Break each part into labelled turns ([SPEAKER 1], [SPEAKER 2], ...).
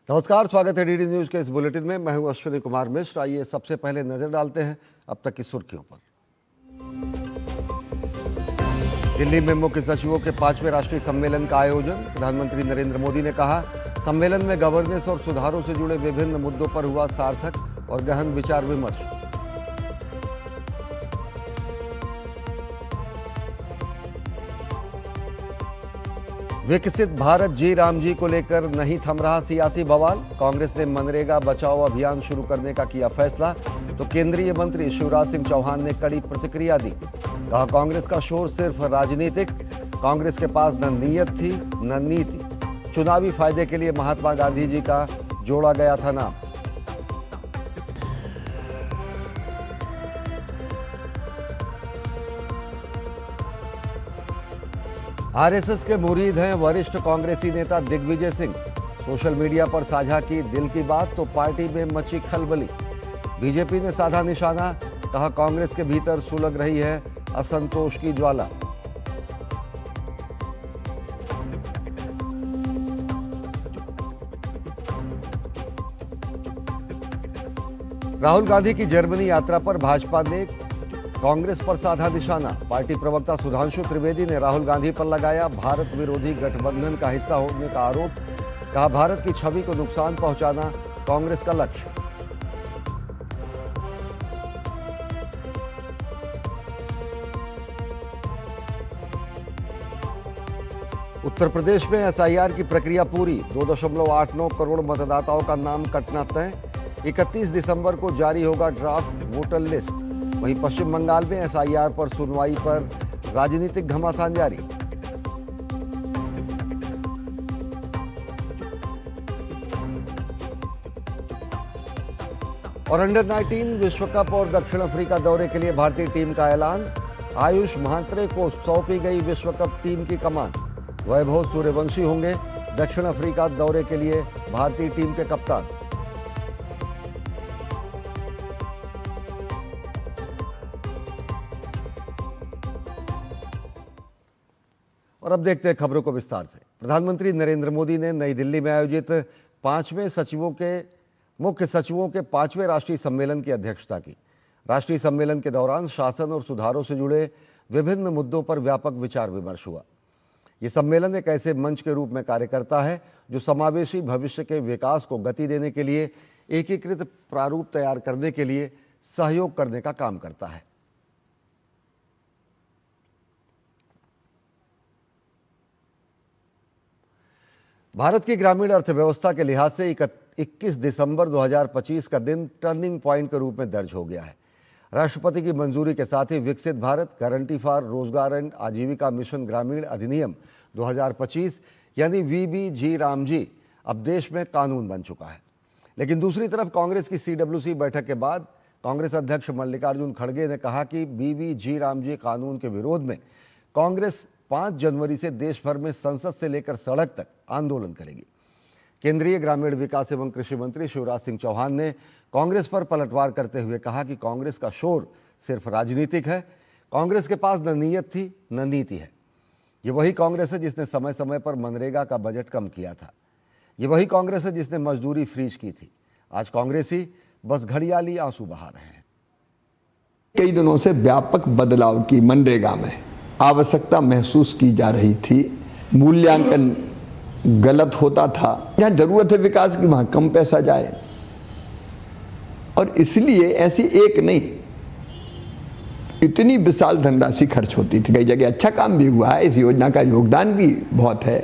[SPEAKER 1] नमस्कार, स्वागत है डीडी न्यूज के इस बुलेटिन में। मैं हूं अश्विनी कुमार मिश्र। आइए सबसे पहले नजर डालते हैं अब तक की सुर्खियों पर। दिल्ली में मुख्य सचिवों के 5वें राष्ट्रीय सम्मेलन का आयोजन। प्रधानमंत्री नरेंद्र मोदी ने कहा, सम्मेलन में गवर्नेंस और सुधारों से जुड़े विभिन्न मुद्दों पर हुआ सार्थक और गहन विचार विमर्श। विकसित भारत जी राम जी को लेकर नहीं थम रहा सियासी बवाल। कांग्रेस ने मनरेगा बचाओ अभियान शुरू करने का किया फैसला, तो केंद्रीय मंत्री शिवराज सिंह चौहान ने कड़ी प्रतिक्रिया दी। कहा, कांग्रेस का शोर सिर्फ राजनीतिक, कांग्रेस के पास न नीयत थी न नीति। चुनावी फायदे के लिए महात्मा गांधी जी का जोड़ा गया था नाम। आरएसएस के मुरीद हैं वरिष्ठ कांग्रेसी नेता दिग्विजय सिंह। सोशल मीडिया पर साझा की दिल की बात, तो पार्टी में मची खलबली। बीजेपी ने साधा निशाना। कहा, कांग्रेस के भीतर सुलग रही है असंतोष की ज्वाला। राहुल गांधी की जर्मनी यात्रा पर भाजपा ने कांग्रेस पर साधा निशाना। पार्टी प्रवक्ता सुधांशु त्रिवेदी ने राहुल गांधी पर लगाया भारत विरोधी गठबंधन का हिस्सा होने का आरोप। कहा, भारत की छवि को नुकसान पहुंचाना कांग्रेस का लक्ष्य। उत्तर प्रदेश में एसआईआर की प्रक्रिया पूरी। 2.89 करोड़ मतदाताओं का नाम कटना तय। 31 दिसंबर को जारी होगा ड्राफ्ट वोटर लिस्ट। वहीं पश्चिम बंगाल में एसआईआर पर सुनवाई पर राजनीतिक घमासान जारी। और अंडर 19 विश्व कप और दक्षिण अफ्रीका दौरे के लिए भारतीय टीम का ऐलान। आयुष महात्रे को सौंपी गई विश्व कप टीम की कमान। वैभव सूर्यवंशी होंगे दक्षिण अफ्रीका दौरे के लिए भारतीय टीम के कप्तान। और अब देखते हैं खबरों को विस्तार से। प्रधानमंत्री नरेंद्र मोदी ने नई दिल्ली में आयोजित मुख्य सचिवों के 5वें राष्ट्रीय सम्मेलन की अध्यक्षता की। राष्ट्रीय सम्मेलन के दौरान शासन और सुधारों से जुड़े विभिन्न मुद्दों पर व्यापक विचार विमर्श हुआ। ये सम्मेलन एक ऐसे मंच के रूप में कार्य करता है जो समावेशी भविष्य के विकास को गति देने के लिए एकीकृत प्रारूप तैयार करने के लिए सहयोग करने का काम करता है। भारत की ग्रामीण अर्थव्यवस्था के लिहाज से 21 दिसंबर 2025 का दिन टर्निंग पॉइंट के रूप में दर्ज हो गया है। राष्ट्रपति की मंजूरी के साथ ही विकसित भारत गारंटी फॉर रोजगार एंड आजीविका मिशन ग्रामीण अधिनियम 2025 यानी वीबीजी रामजी अब देश में कानून बन चुका है। लेकिन दूसरी तरफ कांग्रेस की सीडब्ल्यूसी बैठक के बाद कांग्रेस अध्यक्ष मल्लिकार्जुन खड़गे ने कहा कि वीबीजी रामजी कानून के विरोध में कांग्रेस 5 जनवरी से देश भर में संसद से लेकर सड़क तक आंदोलन करेगी। केंद्रीय ग्रामीण विकास एवं कृषि मंत्री शिवराज सिंह चौहान ने कांग्रेस पर पलटवार करते हुए कहा कि कांग्रेस का शोर सिर्फ राजनीतिक है। कांग्रेस के पास न नीयत थी न नीति है। ये वही कांग्रेस है जिसने समय समय पर मनरेगा का बजट कम किया था। ये वही कांग्रेस है जिसने मजदूरी फ्रीज की थी। आज कांग्रेसी बस घड़ियाली आंसू बहा रहे हैं।
[SPEAKER 2] कई दिनों से व्यापक बदलाव की मनरेगा में आवश्यकता महसूस की जा रही थी। मूल्यांकन गलत होता था। जहां जरूरत है विकास की वहां कम पैसा जाए, और इसलिए ऐसी एक नहीं इतनी विशाल धनराशि खर्च होती थी। कई जगह अच्छा काम भी हुआ है, इस योजना का योगदान भी बहुत है,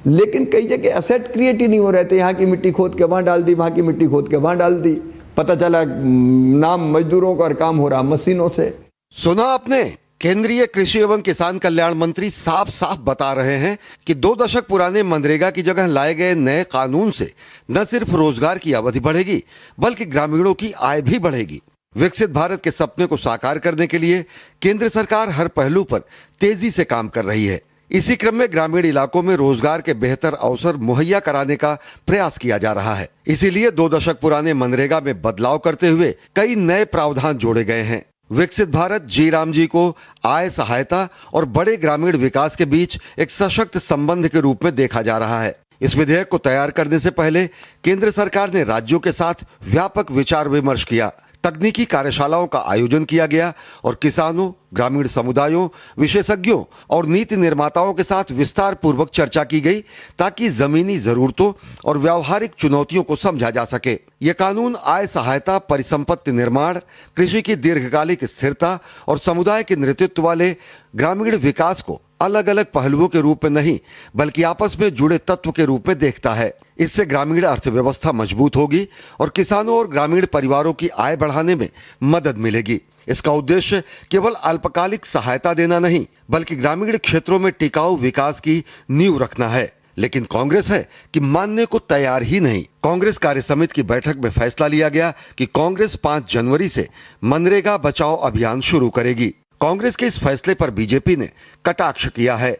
[SPEAKER 2] लेकिन कई जगह एसेट क्रिएट ही नहीं हो रहे थे। यहाँ की मिट्टी खोद के वहां डाल दी, वहां की मिट्टी खोद के वहां डाल दी। पता चला नाम मजदूरों का और काम हो रहा मशीनों से।
[SPEAKER 1] सुना आपने, केंद्रीय कृषि एवं किसान कल्याण मंत्री साफ साफ बता रहे हैं कि 2 दशक पुराने मनरेगा की जगह लाए गए नए कानून से न सिर्फ रोजगार की अवधि बढ़ेगी बल्कि ग्रामीणों की आय भी बढ़ेगी। विकसित भारत के सपने को साकार करने के लिए केंद्र सरकार हर पहलू पर तेजी से काम कर रही है। इसी क्रम में ग्रामीण इलाकों में रोजगार के बेहतर अवसर मुहैया कराने का प्रयास किया जा रहा है। इसीलिए 2 दशक पुराने मनरेगा में बदलाव करते हुए कई नए प्रावधान जोड़े गए हैं। विकसित भारत जी राम जी को आय सहायता और बड़े ग्रामीण विकास के बीच एक सशक्त संबंध के रूप में देखा जा रहा है। इस विधेयक को तैयार करने से पहले केंद्र सरकार ने राज्यों के साथ व्यापक विचार विमर्श किया, तकनीकी कार्यशालाओं का आयोजन किया गया और किसानों, ग्रामीण समुदायों, विशेषज्ञों और नीति निर्माताओं के साथ विस्तार पूर्वक चर्चा की गई ताकि जमीनी जरूरतों और व्यावहारिक चुनौतियों को समझा जा सके। यह कानून आय सहायता, परिसंपत्ति निर्माण, कृषि की दीर्घकालिक स्थिरता और समुदाय के नेतृत्व वाले ग्रामीण विकास को अलग अलग पहलुओं के रूप में नहीं बल्कि आपस में जुड़े तत्व के रूप में देखता है। इससे ग्रामीण अर्थव्यवस्था मजबूत होगी और किसानों और ग्रामीण परिवारों की आय बढ़ाने में मदद मिलेगी। इसका उद्देश्य केवल अल्पकालिक सहायता देना नहीं बल्कि ग्रामीण क्षेत्रों में टिकाऊ विकास की नींव रखना है। लेकिन कांग्रेस है कि मानने को तैयार ही नहीं। कांग्रेस कार्य समिति की बैठक में फैसला लिया गया कि कांग्रेस 5 जनवरी से मनरेगा बचाओ अभियान शुरू करेगी। कांग्रेस के इस फैसले पर बीजेपी ने कटाक्ष किया है।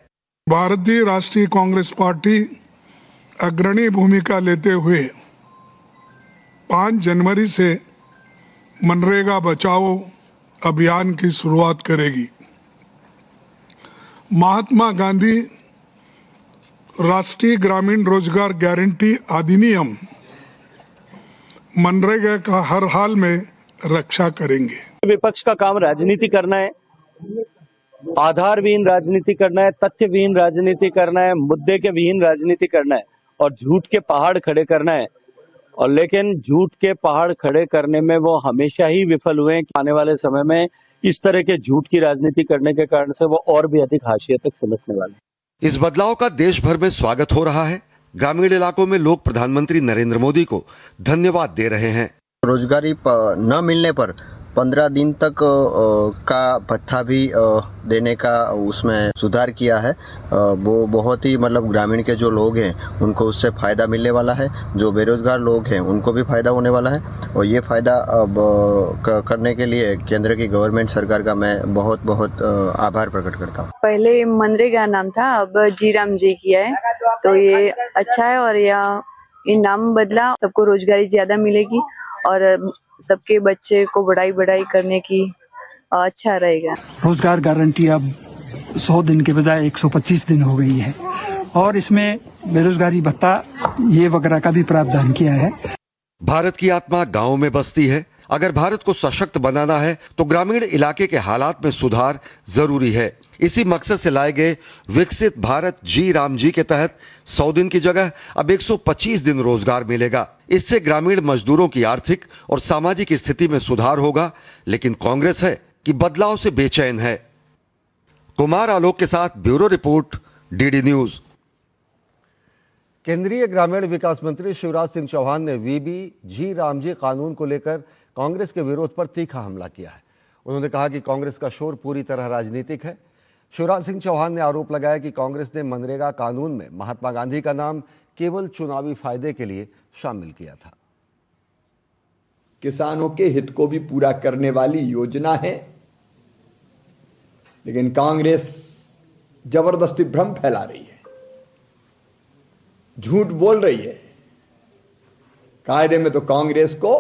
[SPEAKER 3] भारतीय राष्ट्रीय कांग्रेस पार्टी अग्रणी भूमिका लेते हुए 5 जनवरी से मनरेगा बचाओ अभियान की शुरुआत करेगी। महात्मा गांधी राष्ट्रीय ग्रामीण रोजगार गारंटी अधिनियम मनरेगा का हर हाल में रक्षा करेंगे।
[SPEAKER 4] विपक्ष का काम राजनीति करना है, आधारविहीन राजनीति करना है, तथ्यविहीन राजनीति करना है, मुद्दे के विहीन राजनीति करना है और झूठ के पहाड़ खड़े करना है। और लेकिन झूठ के पहाड़ खड़े करने में वो हमेशा ही विफल हुए हैं। आने वाले समय में इस तरह के झूठ की राजनीति करने के कारण से वो और भी अधिक हाशिए तक सिमटने वाले हैं।
[SPEAKER 1] इस बदलाव का देश भर में स्वागत हो रहा है। ग्रामीण इलाकों में लोग प्रधानमंत्री नरेंद्र मोदी को धन्यवाद दे रहे हैं।
[SPEAKER 5] रोजगारी न मिलने पर 15 दिन तक का भत्ता भी देने का उसमें सुधार किया है। वो बहुत ही मतलब ग्रामीण के जो लोग हैं उनको उससे फ़ायदा मिलने वाला है। जो बेरोजगार लोग हैं उनको भी फ़ायदा होने वाला है और ये फ़ायदा करने के लिए केंद्र की गवर्नमेंट सरकार का मैं बहुत बहुत आभार प्रकट करता हूँ।
[SPEAKER 6] पहले मनरेगा नाम था, अब जी राम जी किया है, तो ये अच्छा है और ये नाम बदला, सबको रोजगारी ज्यादा मिलेगी और सबके बच्चे को बढ़ाई करने की अच्छा रहेगा।
[SPEAKER 7] रोजगार गारंटी अब 100 दिन के बजाय 125 दिन हो गई है और इसमें बेरोजगारी भत्ता ये वगैरह का भी प्रावधान किया है।
[SPEAKER 1] भारत की आत्मा गांव में बसती है। अगर भारत को सशक्त बनाना है तो ग्रामीण इलाके के हालात में सुधार जरूरी है। इसी मकसद से लाए गए विकसित भारत जी राम जी के तहत 100 दिन की जगह अब 125 दिन रोजगार मिलेगा। इससे ग्रामीण मजदूरों की आर्थिक और सामाजिक स्थिति में सुधार होगा। लेकिन कांग्रेस है कि बदलाव से बेचैन है। कुमार आलोक के साथ ब्यूरो रिपोर्ट, डीडी न्यूज। केंद्रीय ग्रामीण विकास मंत्री शिवराज सिंह चौहान ने वीबी जी राम जी कानून को लेकर कांग्रेस के विरोध पर तीखा हमला किया है। उन्होंने कहा कि कांग्रेस का शोर पूरी तरह राजनीतिक है। शिवराज सिंह चौहान ने आरोप लगाया कि कांग्रेस ने मनरेगा कानून में महात्मा गांधी का नाम केवल चुनावी फायदे के लिए शामिल किया था।
[SPEAKER 2] किसानों के हित को भी पूरा करने वाली योजना है, लेकिन कांग्रेस जबरदस्ती भ्रम फैला रही है, झूठ बोल रही है। कायदे में तो कांग्रेस को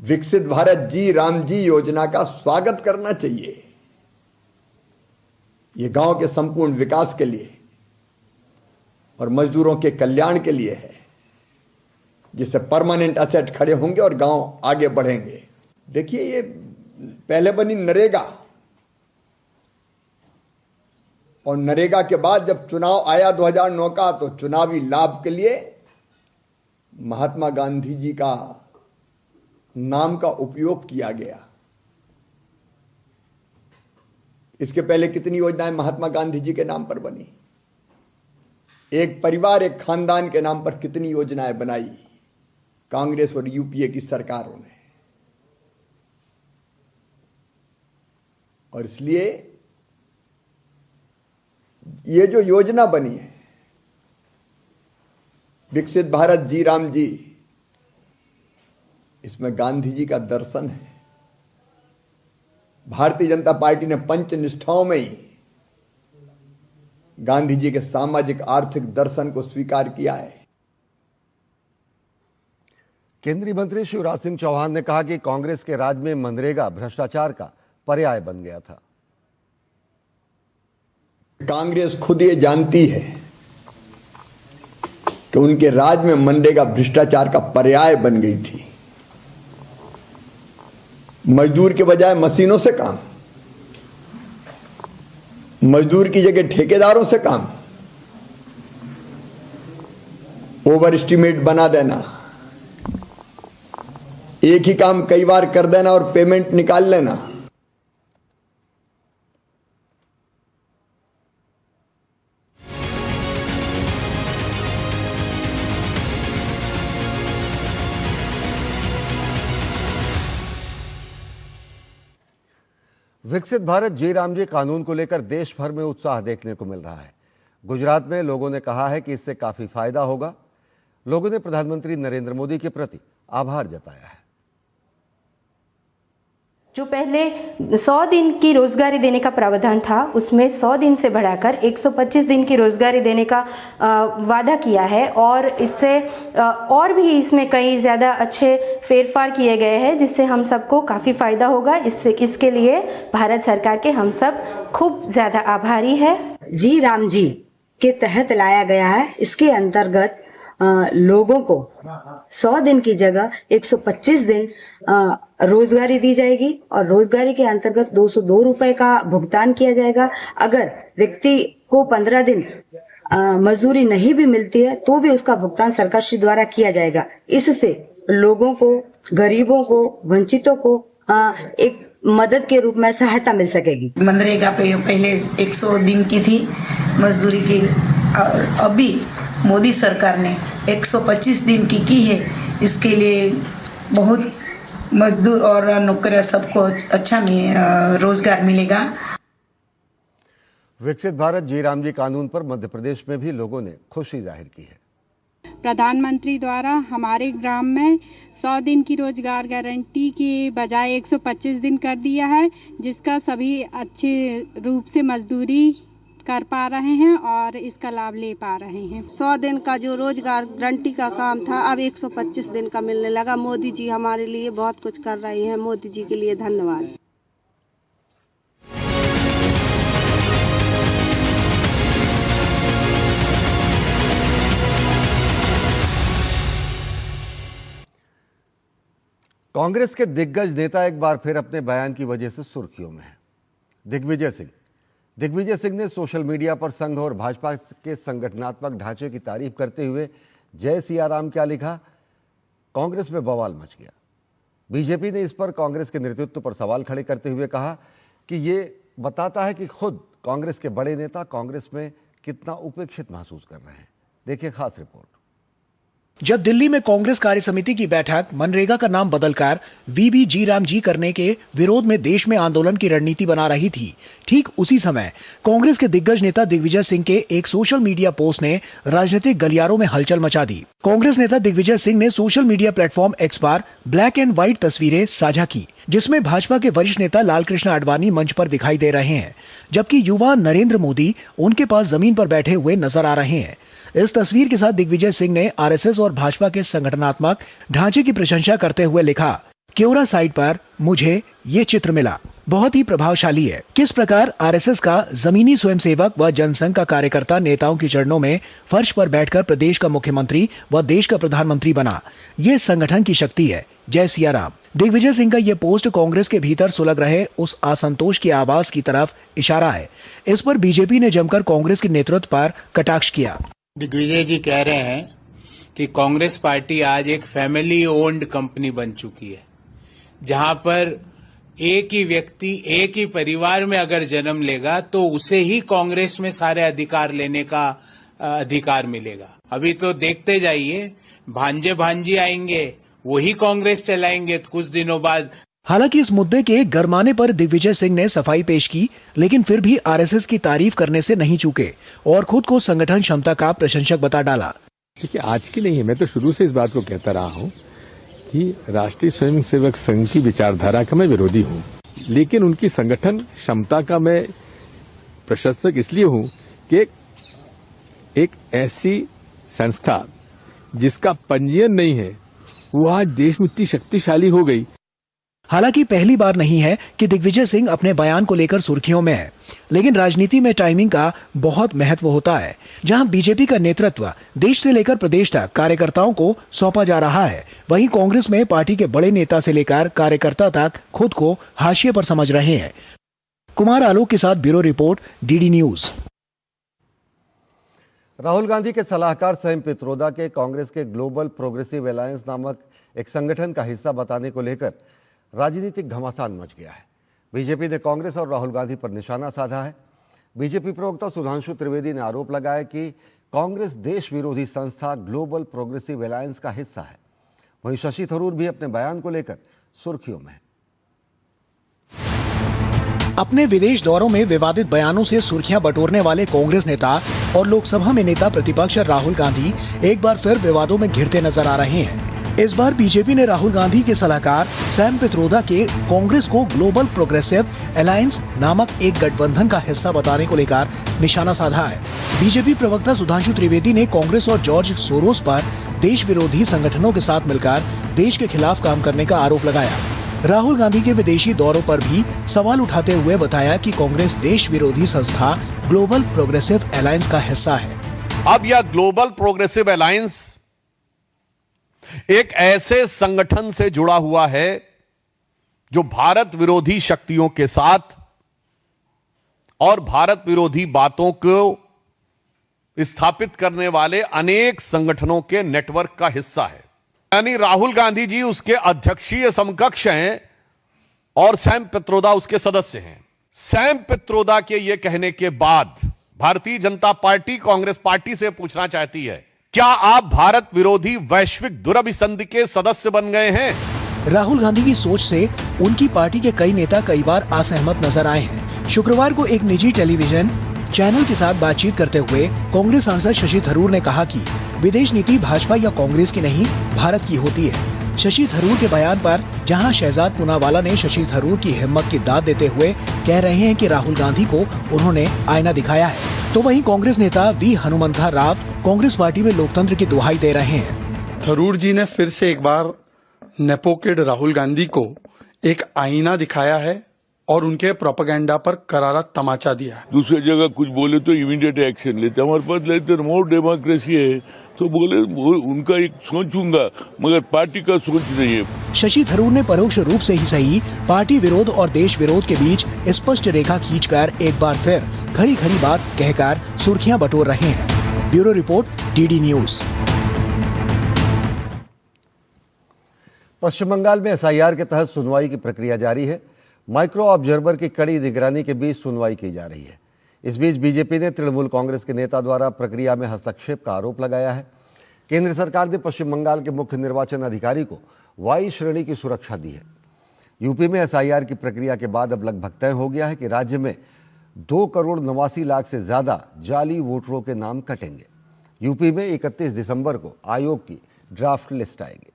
[SPEAKER 2] विकसित भारत जी राम जी योजना का स्वागत करना चाहिए। यह गांव के संपूर्ण विकास के लिए और मजदूरों के कल्याण के लिए है, जिससे परमानेंट असेट खड़े होंगे और गांव आगे बढ़ेंगे। देखिए, ये पहले बनी नरेगा और नरेगा के बाद जब चुनाव आया 2009 का, तो चुनावी लाभ के लिए महात्मा गांधी जी का नाम का उपयोग किया गया। इसके पहले कितनी योजनाएं महात्मा गांधी जी के नाम पर बनी, एक परिवार एक खानदान के नाम पर कितनी योजनाएं बनाई कांग्रेस और यूपीए की सरकारों ने। और इसलिए ये जो योजना बनी है विकसित भारत जी राम जी, इसमें गांधी जी का दर्शन है। भारतीय जनता पार्टी ने पंच निष्ठाओं में ही गांधी जी के सामाजिक आर्थिक दर्शन को स्वीकार किया है।
[SPEAKER 1] केंद्रीय मंत्री शिवराज सिंह चौहान ने कहा कि कांग्रेस के राज में मनरेगा भ्रष्टाचार का पर्याय बन गया था।
[SPEAKER 2] कांग्रेस खुद ये जानती है कि उनके राज में मनरेगा भ्रष्टाचार का पर्याय बन गई थी। मजदूर के बजाय मशीनों से काम, मजदूर की जगह ठेकेदारों से काम, ओवर एस्टिमेट बना देना, एक ही काम कई बार कर देना और पेमेंट निकाल लेना।
[SPEAKER 1] विकसित भारत जी राम जी कानून को लेकर देश भर में उत्साह देखने को मिल रहा है। गुजरात में लोगों ने कहा है कि इससे काफी फायदा होगा। लोगों ने प्रधानमंत्री नरेंद्र मोदी के प्रति आभार जताया है।
[SPEAKER 8] जो पहले 100 दिन की रोजगारी देने का प्रावधान था, उसमें 100 दिन से बढ़ाकर 125 दिन की रोजगारी देने का वादा किया है और इससे और भी इसमें कई ज़्यादा अच्छे फेरफार किए गए हैं, जिससे हम सबको काफ़ी फ़ायदा होगा। इसके लिए भारत सरकार के हम सब खूब ज़्यादा आभारी है।
[SPEAKER 9] जी राम जी के तहत लाया गया है। इसके अंतर्गत लोगों को 100 दिन की जगह 125 दिन रोजगारी दी जाएगी और रोजगारी के अंतर्गत 202 रुपए का भुगतान किया जाएगा। अगर व्यक्ति को 15 दिन मजदूरी नहीं भी मिलती है तो भी उसका भुगतान सरकार श्री द्वारा किया जाएगा। इससे लोगों को, गरीबों को, वंचितों को एक मदद के रूप में सहायता मिल सकेगी।
[SPEAKER 10] मनरेगा पे पहले 100 दिन की थी मजदूरी की, अभी मोदी सरकार ने 125 दिन की है। इसके लिए बहुत मजदूर और नौकरियां सबको अच्छा रोजगार मिलेगा।
[SPEAKER 1] विकसित भारत जी राम जी कानून पर मध्य प्रदेश में भी लोगों ने खुशी जाहिर की है।
[SPEAKER 11] प्रधानमंत्री द्वारा हमारे ग्राम में 100 दिन की रोजगार गारंटी के बजाय 125 दिन कर दिया है, जिसका सभी अच्छे रूप से मजदूरी कर पा रहे हैं और इसका लाभ ले पा रहे हैं।
[SPEAKER 12] 100 दिन का जो रोजगार गारंटी का काम था अब 125 दिन का मिलने लगा। मोदी जी हमारे लिए बहुत कुछ कर रहे हैं। मोदी जी के लिए धन्यवाद।
[SPEAKER 1] कांग्रेस के दिग्गज नेता एक बार फिर अपने बयान की वजह से सुर्खियों में हैं। दिग्विजय सिंह ने सोशल मीडिया पर संघ और भाजपा के संगठनात्मक ढांचे की तारीफ करते हुए जय सिया राम क्या लिखा, कांग्रेस में बवाल मच गया। बीजेपी ने इस पर कांग्रेस के नेतृत्व पर सवाल खड़े करते हुए कहा कि ये बताता है कि खुद कांग्रेस के बड़े नेता कांग्रेस में कितना उपेक्षित महसूस कर रहे हैं। देखिए खास रिपोर्ट।
[SPEAKER 13] जब दिल्ली में कांग्रेस कार्य समिति की बैठक मनरेगा का नाम बदलकर वीबी जी राम जी करने के विरोध में देश में आंदोलन की रणनीति बना रही थी, ठीक उसी समय कांग्रेस के दिग्गज नेता दिग्विजय सिंह के एक सोशल मीडिया पोस्ट ने राजनीतिक गलियारों में हलचल मचा दी। कांग्रेस नेता दिग्विजय सिंह ने सोशल मीडिया प्लेटफॉर्म एक्स पर ब्लैक एंड व्हाइट तस्वीरें साझा की, जिसमें भाजपा के वरिष्ठ नेता लालकृष्ण आडवाणी मंच पर दिखाई दे रहे हैं, जबकि युवा नरेंद्र मोदी उनके पास जमीन पर बैठे हुए नजर आ रहे हैं। इस तस्वीर के साथ दिग्विजय सिंह ने आरएसएस और भाजपा के संगठनात्मक ढांचे की प्रशंसा करते हुए लिखा, क्योरा साइट पर मुझे ये चित्र मिला, बहुत ही प्रभावशाली है। किस प्रकार आरएसएस का जमीनी स्वयंसेवक व जनसंघ का कार्यकर्ता नेताओं के चरणों में फर्श पर बैठकर प्रदेश का मुख्यमंत्री व देश का प्रधानमंत्री बना, ये संगठन की शक्ति है। जय सिया राम। दिग्विजय सिंह का यह पोस्ट कांग्रेस के भीतर सुलग रहे उस असंतोष की आवाज की तरफ इशारा है। इस पर बीजेपी ने जमकर कांग्रेस के नेतृत्व पर कटाक्ष किया।
[SPEAKER 14] दिग्विजय जी कह रहे हैं कि कांग्रेस पार्टी आज एक फैमिली ओन्ड कंपनी बन चुकी है, जहां पर एक ही व्यक्ति एक ही परिवार में अगर जन्म लेगा तो उसे ही कांग्रेस में सारे अधिकार लेने का अधिकार मिलेगा। अभी तो देखते जाइए, भांजे भांजी आएंगे, वही कांग्रेस चलाएंगे कुछ दिनों बाद।
[SPEAKER 13] हालांकि इस मुद्दे के गरमाने पर दिग्विजय सिंह ने सफाई पेश की, लेकिन फिर भी आरएसएस की तारीफ करने से नहीं चूके और खुद को संगठन क्षमता का प्रशंसक बता डाला।
[SPEAKER 15] देखिए, आज की नहीं है, मैं तो शुरू से इस बात को कहता रहा हूं कि राष्ट्रीय स्वयंसेवक संघ की विचारधारा का मैं विरोधी हूं, लेकिन उनकी संगठन क्षमता का मैं प्रशंसक इसलिए हूं कि एक ऐसी संस्था जिसका पंजीयन नहीं है वो आज देश में इतनी शक्तिशाली हो गई।
[SPEAKER 13] हालांकि पहली बार नहीं है कि दिग्विजय सिंह अपने बयान को लेकर सुर्खियों में है, लेकिन राजनीति में टाइमिंग का बहुत महत्व होता है। जहां बीजेपी का नेतृत्व देश से लेकर प्रदेश तक कार्यकर्ताओं को सौंपा जा रहा है, वहीं कांग्रेस में पार्टी के बड़े नेता से लेकर कार्यकर्ता तक खुद को हाशिए पर समझ रहे हैं। कुमार आलोक के साथ bureau report, DD news.
[SPEAKER 1] Rahul Gandhi के सलाहकार सैम पित्रोदा के कांग्रेस के ग्लोबल प्रोग्रेसिव अलायंस नामक एक संगठन का हिस्सा बताने को लेकर राजनीतिक घमासान मच गया है। बीजेपी ने कांग्रेस और राहुल गांधी पर निशाना साधा है। बीजेपी प्रवक्ता सुधांशु त्रिवेदी ने आरोप लगाया कि कांग्रेस देश विरोधी संस्था ग्लोबल प्रोग्रेसिव अलायंस का हिस्सा है। वहीं शशि थरूर भी अपने बयान को लेकर सुर्खियों में है।
[SPEAKER 13] अपने विदेश दौरों में विवादित बयानों से सुर्खियां बटोरने वाले कांग्रेस नेता और लोकसभा में नेता प्रतिपक्ष राहुल गांधी एक बार फिर विवादों में घिरते नजर आ रहे हैं। इस बार बीजेपी ने राहुल गांधी के सलाहकार सैम पित्रोदा के कांग्रेस को ग्लोबल प्रोग्रेसिव अलायंस नामक एक गठबंधन का हिस्सा बताने को लेकर निशाना साधा है। बीजेपी प्रवक्ता सुधांशु त्रिवेदी ने कांग्रेस और जॉर्ज सोरोस पर देश विरोधी संगठनों के साथ मिलकर देश के खिलाफ काम करने का आरोप लगाया। राहुल गांधी के विदेशी दौरों पर भी सवाल उठाते हुए बताया कि कांग्रेस देश विरोधी संस्था ग्लोबल प्रोग्रेसिव अलायंस का हिस्सा है।
[SPEAKER 16] अब यह ग्लोबल प्रोग्रेसिव अलायंस एक ऐसे संगठन से जुड़ा हुआ है जो भारत विरोधी शक्तियों के साथ और भारत विरोधी बातों को स्थापित करने वाले अनेक संगठनों के नेटवर्क का हिस्सा है। यानी राहुल गांधी जी उसके अध्यक्षीय समकक्ष हैं और सैम पित्रोदा उसके सदस्य हैं। सैम पित्रोदा के यह कहने के बाद भारतीय जनता पार्टी कांग्रेस पार्टी से पूछना चाहती है, क्या आप भारत विरोधी वैश्विक दुरभिसंधि के सदस्य बन गए हैं?
[SPEAKER 13] राहुल गांधी की सोच से उनकी पार्टी के कई नेता कई बार असहमत नजर आए हैं। शुक्रवार को एक निजी टेलीविजन चैनल के साथ बातचीत करते हुए कांग्रेस सांसद शशि थरूर ने कहा कि विदेश नीति भाजपा या कांग्रेस की नहीं, भारत की होती है। शशि थरूर के बयान पर जहां शहजाद पूनावाला ने शशि थरूर की हिम्मत की दाद देते हुए कह रहे हैं कि राहुल गांधी को उन्होंने आईना दिखाया है, तो वहीं कांग्रेस नेता वी हनुमंथा राव कांग्रेस पार्टी में लोकतंत्र की दुहाई दे रहे हैं।
[SPEAKER 17] थरूर जी ने फिर से एक बार नेपोकिड राहुल गांधी को एक आईना दिखाया है और उनके प्रोपेगेंडा पर करारा तमाचा दिया है।
[SPEAKER 18] दूसरी जगह कुछ बोले तो इमीडिएट एक्शन लेते, हमारे पास लेते मोर डेमोक्रेसी है तो बोले उनका एक सोचूंगा, मगर पार्टी का सोच नहीं है।
[SPEAKER 13] शशि थरूर ने परोक्ष रूप से ही सही पार्टी विरोध और देश विरोध के बीच स्पष्ट रेखा खींचकर एक बार फिर खरी खरी बात कहकर सुर्खियां बटोर रहे हैं। Bureau report, DD news.
[SPEAKER 1] Paschim Bengal में एसआईआर के तहत सुनवाई की प्रक्रिया जारी है। माइक्रो ऑब्जर्वर की कड़ी निगरानी के बीच सुनवाई की जा रही है। इस बीच बीजेपी ने तृणमूल कांग्रेस के नेता द्वारा प्रक्रिया में हस्तक्षेप का आरोप लगाया है। केंद्र सरकार ने पश्चिम बंगाल के मुख्य निर्वाचन अधिकारी को वाई श्रेणी की सुरक्षा दी है। यूपी में एसआईआर की प्रक्रिया के बाद अब लगभग तय हो गया है कि राज्य में 2,89,00,000 से ज्यादा जाली वोटरों के नाम कटेंगे। यूपी में 31 दिसंबर को आयोग की ड्राफ्ट लिस्ट आएगी।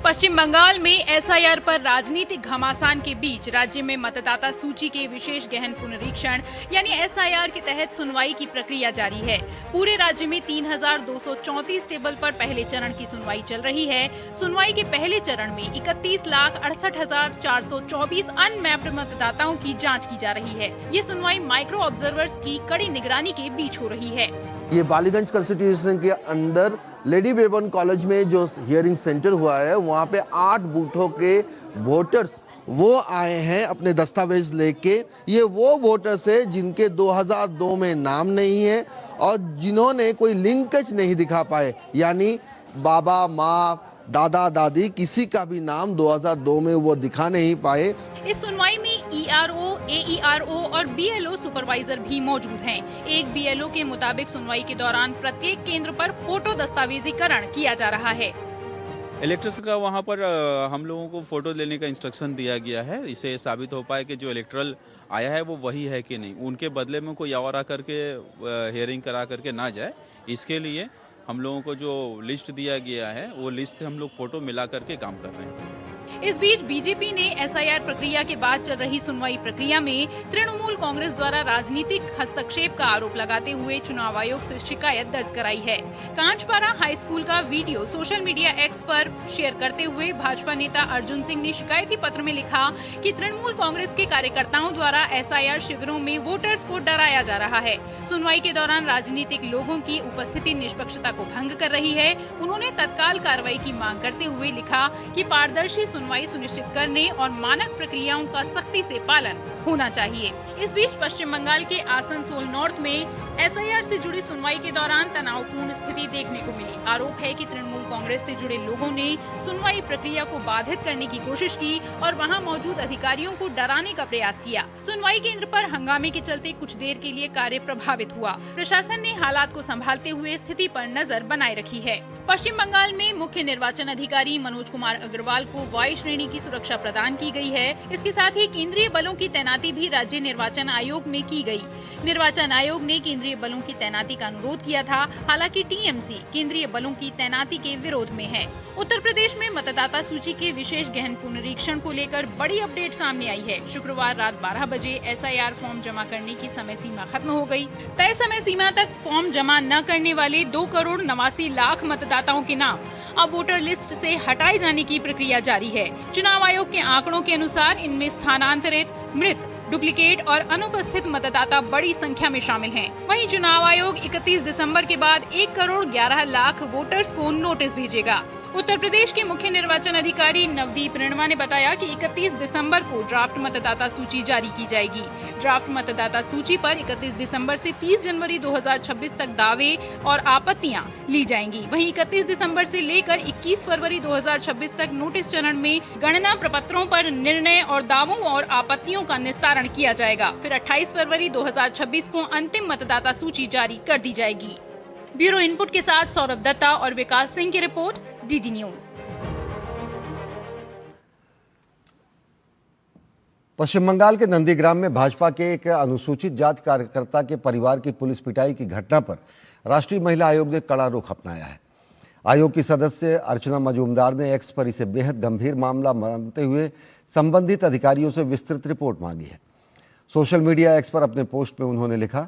[SPEAKER 19] पश्चिम बंगाल में एसआईआर पर राजनीतिक घमासान के बीच राज्य में मतदाता सूची के विशेष गहन पुनरीक्षण यानी एसआईआर के तहत सुनवाई की प्रक्रिया जारी है। पूरे राज्य में 3,234 टेबल पर पहले चरण की सुनवाई चल रही है। सुनवाई के पहले चरण में 31,68,424 अनमैप्ड मतदाताओं की जाँच की जा रही है। ये सुनवाई माइक्रो ऑब्जर्वर्स की कड़ी निगरानी के बीच हो रही है।
[SPEAKER 20] ये बालीगंज कंस्टिट्यूशन के अंदर लेडी ब्रेबन कॉलेज में जो हियरिंग सेंटर हुआ है, वहाँ पे 8 बूथों के वोटर्स वो आए हैं अपने दस्तावेज लेके। ये वो वोटर्स है जिनके 2002 में नाम नहीं है और जिन्होंने कोई लिंकेज नहीं दिखा पाए, यानी बाबा माँ दादा दादी किसी का भी नाम 2002 में वो दिखा नहीं पाए।
[SPEAKER 19] इस सुनवाई में ईआरओ, एईआरओ और बीएलओ सुपरवाइजर भी मौजूद हैं। एक बीएलओ के मुताबिक सुनवाई के दौरान प्रत्येक केंद्र पर फोटो दस्तावेजीकरण किया जा रहा है।
[SPEAKER 21] इलेक्टर्स का वहाँ पर हम लोगों को फोटो लेने का इंस्ट्रक्शन दिया गया है। इसे साबित हो पाए कि जो इलेक्टरल आया है वो वही है कि नहीं, उनके बदले में कोई और आकर के हियरिंग करा करके ना जाए। इसके लिए हम लोगों को जो लिस्ट दिया गया है वो लिस्ट से हम लोग फोटो मिला करके काम कर रहे हैं।
[SPEAKER 19] इस बीच बीजेपी ने एसआईआर प्रक्रिया के बाद चल रही सुनवाई प्रक्रिया में तृणमूल कांग्रेस द्वारा राजनीतिक हस्तक्षेप का आरोप लगाते हुए चुनाव आयोग से शिकायत दर्ज कराई है। कांचपारा हाई स्कूल का वीडियो सोशल मीडिया एक्स पर शेयर करते हुए भाजपा नेता अर्जुन सिंह ने शिकायती पत्र में लिखा कि तृणमूल कांग्रेस के कार्यकर्ताओं द्वारा एसआईआर शिविरों में वोटर्स को डराया जा रहा है। सुनवाई के दौरान राजनीतिक लोगों की उपस्थिति निष्पक्षता को भंग कर रही है। उन्होंने तत्काल कार्रवाई की मांग करते हुए लिखा कि पारदर्शी सुनवाई सुनिश्चित करने और मानक प्रक्रियाओं का सख्ती से पालन होना चाहिए। इस बीच पश्चिम बंगाल के आसनसोल नॉर्थ में एसआईआर से जुड़ी सुनवाई के दौरान तनावपूर्ण स्थिति देखने को मिली। आरोप है कि तृणमूल कांग्रेस से जुड़े लोगों ने सुनवाई प्रक्रिया को बाधित करने की कोशिश की और वहां मौजूद अधिकारियों को डराने का प्रयास किया। सुनवाई केंद्र पर हंगामे के चलते कुछ देर के लिए कार्य प्रभावित हुआ। प्रशासन ने हालात को संभालते हुए स्थिति पर नजर बनाए रखी है। पश्चिम बंगाल में मुख्य निर्वाचन अधिकारी मनोज कुमार अग्रवाल को वाई श्रेणी की सुरक्षा प्रदान की गई है। इसके साथ ही केंद्रीय बलों की तैनाती भी राज्य निर्वाचन आयोग में की गई। निर्वाचन आयोग ने केंद्रीय बलों की तैनाती का अनुरोध किया था। हालांकि टीएमसी केंद्रीय बलों की तैनाती के विरोध में है। उत्तर प्रदेश में मतदाता सूची के विशेष गहन पुनरीक्षण को लेकर बड़ी अपडेट सामने आई है। शुक्रवार रात 12 बजे एसआईआर फॉर्म जमा करने की समय सीमा खत्म हो गई। तय समय सीमा तक फॉर्म जमा न करने वाले 2,89,00,000 मतदाताओं के नाम अब वोटर लिस्ट से हटाए जाने की प्रक्रिया जारी है। चुनाव आयोग के आंकड़ों के अनुसार इनमें स्थानांतरित, मृत, डुप्लीकेट और अनुपस्थित मतदाता बड़ी संख्या में शामिल हैं। वहीं चुनाव आयोग 31 दिसंबर के बाद 1,11,00,000 वोटर्स को नोटिस भेजेगा। उत्तर प्रदेश के मुख्य निर्वाचन अधिकारी नवदीप रेणवा ने बताया कि 31 दिसंबर को ड्राफ्ट मतदाता सूची जारी की जाएगी। ड्राफ्ट मतदाता सूची पर 31 दिसंबर से 30 जनवरी 2026 तक दावे और आपत्तियां ली जाएंगी। वहीं 31 दिसंबर से लेकर 21 फरवरी 2026 तक नोटिस चरण में गणना प्रपत्रों पर निर्णय और दावों और आपत्तियों का निस्तारण किया जाएगा। फिर 28 फरवरी 2026 को अंतिम मतदाता सूची जारी कर दी जाएगी। ब्यूरो इनपुट के साथ सौरभ दत्ता और विकास सिंह की report, DD news.
[SPEAKER 1] Paschim Bengal के नंदीग्राम में भाजपा के एक अनुसूचित जाति कार्यकर्ता के परिवार की पुलिस पिटाई की घटना पर राष्ट्रीय महिला आयोग ने कड़ा रुख अपनाया है। आयोग की सदस्य अर्चना मजूमदार ने एक्स पर इसे बेहद गंभीर मामला मानते हुए संबंधित अधिकारियों से विस्तृत रिपोर्ट मांगी है। सोशल मीडिया एक्स पर अपने पोस्ट में उन्होंने लिखा,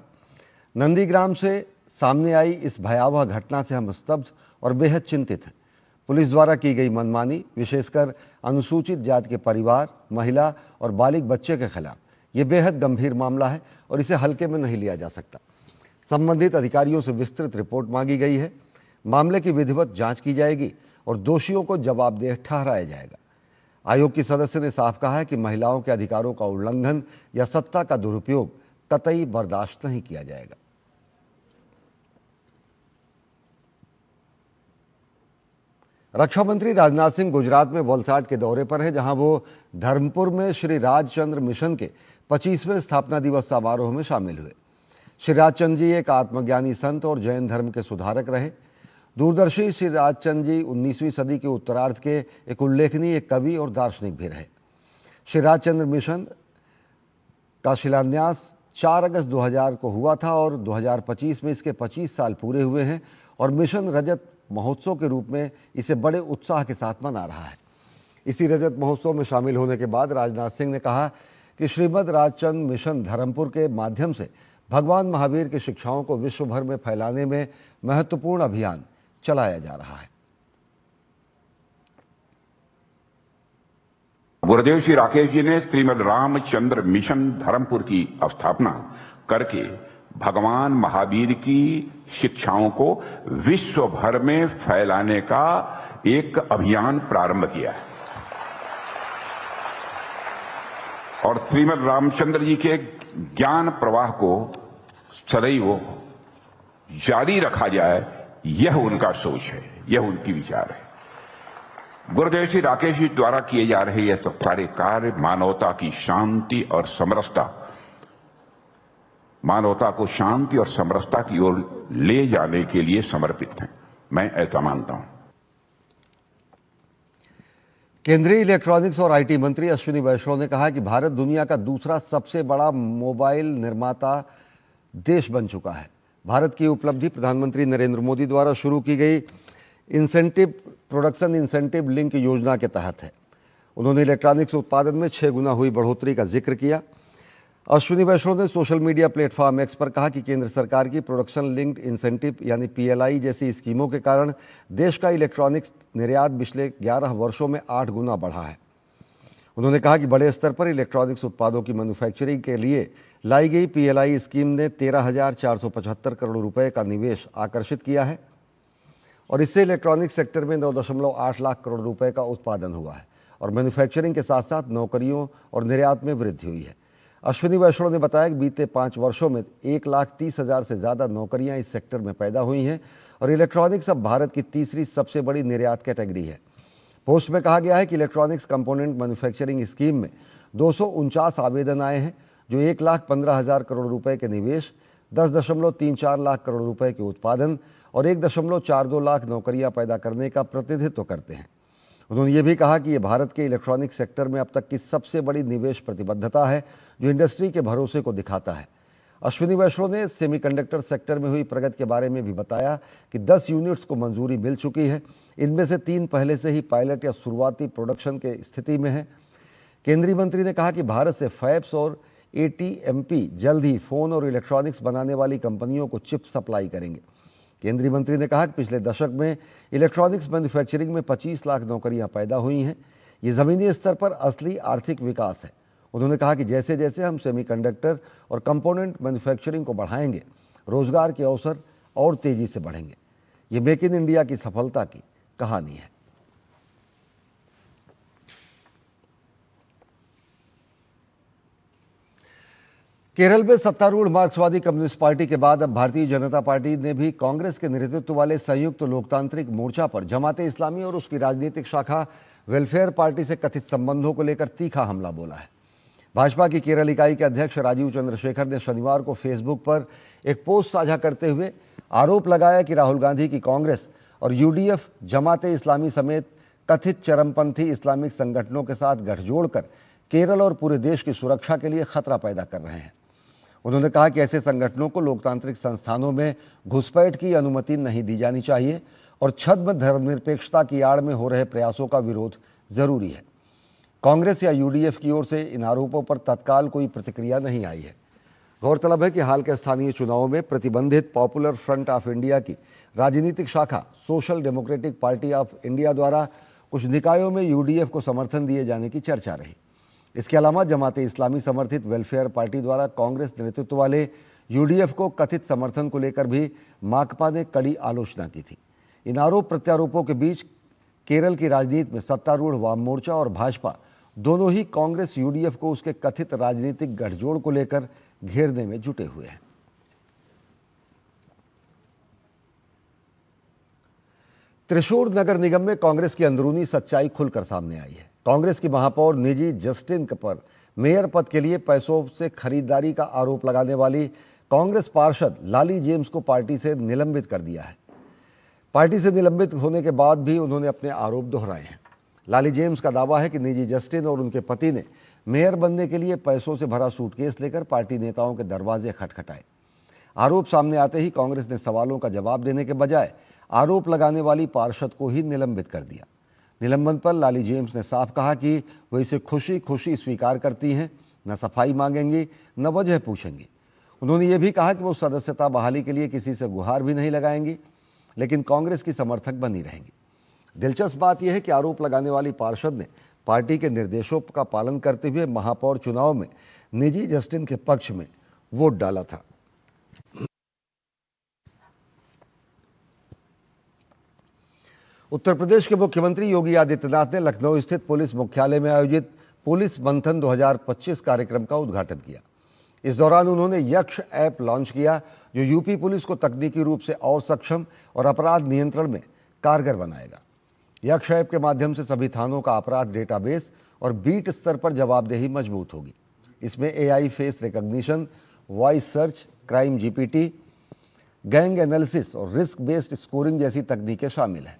[SPEAKER 1] नंदीग्राम से सामने आई इस भयावह घटना से हम स्तब्ध और बेहद चिंतित हैं। पुलिस द्वारा की गई मनमानी, विशेषकर अनुसूचित जाति के परिवार, महिला और बालिग बच्चे के खिलाफ ये बेहद गंभीर मामला है और इसे हल्के में नहीं लिया जा सकता। संबंधित अधिकारियों से विस्तृत रिपोर्ट मांगी गई है। मामले की विधिवत जांच की जाएगी और दोषियों को जवाबदेह ठहराया जाएगा। आयोग की सदस्य ने साफ कहा है कि महिलाओं के अधिकारों का उल्लंघन या सत्ता का दुरुपयोग कतई बर्दाश्त नहीं किया जाएगा। रक्षा मंत्री राजनाथ सिंह गुजरात में वलसाड के दौरे पर हैं, जहां वो धर्मपुर में श्री राजचंद्र मिशन के 25वें स्थापना दिवस समारोह में शामिल हुए। श्री राजचंद्र जी एक आत्मज्ञानी संत और जैन धर्म के सुधारक रहे। दूरदर्शी श्री राजचंद्र जी 19वीं सदी के उत्तरार्ध के एक उल्लेखनीय कवि और दार्शनिक भी रहे। श्री राजचंद्र मिशन का शिलान्यास 4 अगस्त 2000 को हुआ था और 2025 में इसके 25 साल पूरे हुए हैं और मिशन रजत महोत्सव के रूप में इसे बड़े उत्साह के साथ मना रहा है। इसी रजत महोत्सव में शामिल होने के बाद राजनाथ सिंह ने कहा कि श्रीमद राजचंद्र मिशन धर्मपुर के माध्यम से भगवान महावीर की शिक्षाओं को विश्व भर में फैलाने में महत्वपूर्ण अभियान चलाया जा रहा है।
[SPEAKER 3] गुरुदेव श्री राकेश जी ने श्रीमद रामचंद्र मिशन धर्मपुर की स्थापना करके भगवान महावीर की शिक्षाओं को विश्व भर में फैलाने का एक अभियान प्रारंभ किया है और श्रीमद रामचंद्र जी के ज्ञान प्रवाह को सदैव जारी रखा जाए, यह उनका सोच है, यह उनकी विचार है। गुरुदेव श्री राकेश जी द्वारा किए जा रहे यह सब सारे कार्य मानवता की शांति और समरसता, मानवता को शांति और समरसता की ओर ले जाने के लिए समर्पित हैं। मैं ऐसा मानता हूं।
[SPEAKER 1] केंद्रीय इलेक्ट्रॉनिक्स और आईटी मंत्री अश्विनी वैष्णव ने कहा कि भारत दुनिया का दूसरा सबसे बड़ा मोबाइल निर्माता देश बन चुका है। भारत की उपलब्धि प्रधानमंत्री नरेंद्र मोदी द्वारा शुरू की गई प्रोडक्शन इंसेंटिव लिंक योजना के तहत है। उन्होंने इलेक्ट्रॉनिक्स उत्पादन में 6 गुना हुई बढ़ोतरी का जिक्र किया। अश्विनी वैष्णव ने सोशल मीडिया प्लेटफॉर्म एक्स पर कहा कि केंद्र सरकार की प्रोडक्शन लिंक्ड इंसेंटिव यानी PLI जैसी स्कीमों के कारण देश का इलेक्ट्रॉनिक्स निर्यात पिछले 11 वर्षों में 8 गुना बढ़ा है। उन्होंने कहा कि बड़े स्तर पर इलेक्ट्रॉनिक्स उत्पादों की मैन्युफैक्चरिंग के लिए लाई गई PLI स्कीम ने 13,475 करोड़ रुपए का निवेश आकर्षित किया है और इससे इलेक्ट्रॉनिक्स सेक्टर में 9.8 लाख करोड़ रुपए का उत्पादन हुआ है और मैन्युफैक्चरिंग के साथ साथ नौकरियों और निर्यात में वृद्धि हुई है। अश्विनी वैष्णव ने बताया कि बीते 5 वर्षों में 1,30,000 से ज़्यादा नौकरियां इस सेक्टर में पैदा हुई हैं और इलेक्ट्रॉनिक्स अब भारत की तीसरी सबसे बड़ी निर्यात कैटेगरी है। पोस्ट में कहा गया है कि इलेक्ट्रॉनिक्स कंपोनेंट मैन्युफैक्चरिंग स्कीम में 249 आवेदन आए हैं जो 1,15,000 करोड़ रुपए के निवेश, 10.34 लाख करोड़ रुपए के उत्पादन और 1.42 लाख नौकरियां पैदा करने का प्रतिनिधित्व करते हैं। उन्होंने ये भी कहा कि ये भारत के इलेक्ट्रॉनिक सेक्टर में अब तक की सबसे बड़ी निवेश प्रतिबद्धता है जो इंडस्ट्री के भरोसे को दिखाता है। अश्विनी वैष्णव ने सेमीकंडक्टर सेक्टर में हुई प्रगति के बारे में भी बताया कि 10 यूनिट्स को मंजूरी मिल चुकी है। इनमें से 3 पहले से ही पायलट या शुरुआती प्रोडक्शन के स्थिति में है। केंद्रीय मंत्री ने कहा कि भारत से फैब्स और ATMP जल्द ही फ़ोन और इलेक्ट्रॉनिक्स बनाने वाली कंपनियों को चिप सप्लाई करेंगे। केंद्रीय मंत्री ने कहा कि पिछले दशक में इलेक्ट्रॉनिक्स मैन्युफैक्चरिंग में 25 लाख नौकरियां पैदा हुई हैं। ये ज़मीनी स्तर पर असली आर्थिक विकास है। उन्होंने कहा कि जैसे जैसे हम सेमीकंडक्टर और कंपोनेंट मैन्युफैक्चरिंग को बढ़ाएंगे, रोजगार के अवसर और तेजी से बढ़ेंगे। ये मेक इन इंडिया की सफलता की कहानी है। केरल में सत्तारूढ़ मार्क्सवादी कम्युनिस्ट पार्टी के बाद अब भारतीय जनता पार्टी ने भी कांग्रेस के नेतृत्व वाले संयुक्त लोकतांत्रिक मोर्चा पर जमाते इस्लामी और उसकी राजनीतिक शाखा वेलफेयर पार्टी से कथित संबंधों को लेकर तीखा हमला बोला है। भाजपा की केरल इकाई के अध्यक्ष राजीव चंद्रशेखर ने शनिवार को फेसबुक पर एक पोस्ट साझा करते हुए आरोप लगाया कि राहुल गांधी की कांग्रेस और UDF जमाते इस्लामी समेत कथित चरमपंथी इस्लामिक संगठनों के साथ गठजोड़ कर केरल और पूरे देश की सुरक्षा के लिए खतरा पैदा कर रहे हैं। उन्होंने कहा कि ऐसे संगठनों को लोकतांत्रिक संस्थानों में घुसपैठ की अनुमति नहीं दी जानी चाहिए और छद्म धर्मनिरपेक्षता की आड़ में हो रहे प्रयासों का विरोध जरूरी है। कांग्रेस या UDF की ओर से इन आरोपों पर तत्काल कोई प्रतिक्रिया नहीं आई है। गौरतलब है कि हाल के स्थानीय चुनावों में प्रतिबंधित पॉपुलर फ्रंट ऑफ इंडिया की राजनीतिक शाखा social democratic party of India द्वारा कुछ निकायों में UDF को समर्थन दिए जाने की चर्चा रही। इसके अलावा जमाते इस्लामी समर्थित वेलफेयर पार्टी द्वारा कांग्रेस नेतृत्व वाले UDF को कथित समर्थन को लेकर भी माकपा ने कड़ी आलोचना की थी। इन आरोप प्रत्यारोपों के बीच केरल की राजनीति में सत्तारूढ़ वाम मोर्चा और भाजपा दोनों ही कांग्रेस UDF को उसके कथित राजनीतिक गठजोड़ को लेकर घेरने में जुटे हुए हैं। त्रिशूर नगर निगम में कांग्रेस की अंदरूनी सच्चाई खुलकर सामने आई है। कांग्रेस की महापौर निजी जस्टिन पर मेयर पद के लिए पैसों से खरीदारी का आरोप लगाने वाली कांग्रेस पार्षद लाली जेम्स को पार्टी से निलंबित कर दिया है। पार्टी से निलंबित होने के बाद भी उन्होंने अपने आरोप दोहराए हैं। लाली जेम्स का दावा है कि निजी जस्टिन और उनके पति ने मेयर बनने के लिए पैसों से भरा सूटकेस लेकर पार्टी नेताओं के दरवाजे खटखटाए। आरोप सामने आते ही कांग्रेस ने सवालों का जवाब देने के बजाय आरोप लगाने वाली पार्षद को ही निलंबित कर दिया। निलंबन पर लाली जेम्स ने साफ कहा कि वो इसे खुशी खुशी स्वीकार करती हैं, न सफाई मांगेंगी न वजह पूछेंगी। उन्होंने ये भी कहा कि वो सदस्यता बहाली के लिए किसी से गुहार भी नहीं लगाएंगी, लेकिन कांग्रेस की समर्थक बनी रहेंगी। दिलचस्प बात यह है कि आरोप लगाने वाली पार्षद ने पार्टी के निर्देशों का पालन करते हुए महापौर चुनाव में निजी जस्टिन के पक्ष में वोट डाला था। उत्तर प्रदेश के मुख्यमंत्री योगी आदित्यनाथ ने लखनऊ स्थित पुलिस मुख्यालय में आयोजित पुलिस मंथन 2025 कार्यक्रम का उद्घाटन किया। इस दौरान उन्होंने यक्ष ऐप लॉन्च किया जो यूपी पुलिस को तकनीकी रूप से और सक्षम और अपराध नियंत्रण में कारगर बनाएगा। यक्ष ऐप के माध्यम से सभी थानों का अपराध डेटाबेस और बीट स्तर पर जवाबदेही मजबूत होगी। इसमें AI face recognition, voice search, crime GPT, gang analysis और रिस्क बेस्ड स्कोरिंग जैसी तकनीकें शामिल हैं।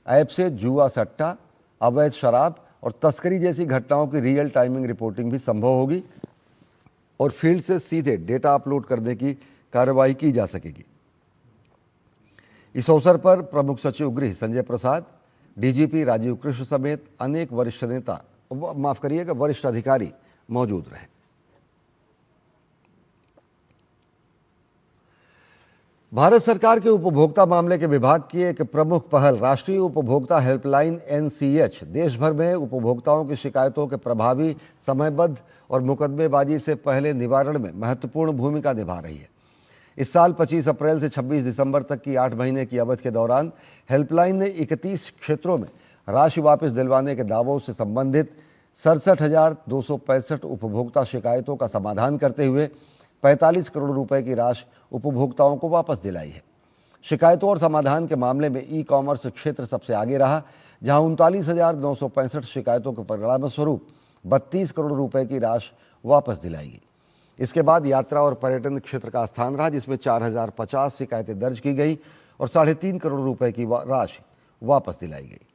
[SPEAKER 1] ऐप से जुआ सट्टा, अवैध शराब और तस्करी जैसी घटनाओं की रियल टाइमिंग रिपोर्टिंग भी संभव होगी और फील्ड से सीधे डेटा अपलोड करने की कार्रवाई की जा सकेगी। इस अवसर पर प्रमुख सचिव गृह संजय प्रसाद, डीजीपी राजीव कृष्ण समेत अनेक वरिष्ठ अधिकारी मौजूद रहे। भारत सरकार के उपभोक्ता मामले के विभाग की एक प्रमुख पहल राष्ट्रीय उपभोक्ता हेल्पलाइन NCH देश भर में उपभोक्ताओं की शिकायतों के प्रभावी, समयबद्ध और मुकदमेबाजी से पहले निवारण में महत्वपूर्ण भूमिका निभा रही है। इस साल 25 अप्रैल से 26 दिसंबर तक की 8 महीने की अवधि के दौरान हेल्पलाइन ने 31 क्षेत्रों में राशि वापस दिलवाने के दावों से संबंधित 67,265 उपभोक्ता शिकायतों का समाधान करते हुए 45 करोड़ रुपए की राशि उपभोक्ताओं को वापस दिलाई है। शिकायतों और समाधान के मामले में ई-कॉमर्स क्षेत्र सबसे आगे रहा, जहां 39,965 शिकायतों के परिणामस्वरूप 32 करोड़ रुपए की राशि वापस दिलाई गई। इसके बाद यात्रा और पर्यटन क्षेत्र का स्थान रहा, जिसमें 4,050 शिकायतें दर्ज की गई और 3.5 करोड़ रुपए की राशि वापस दिलाई गई।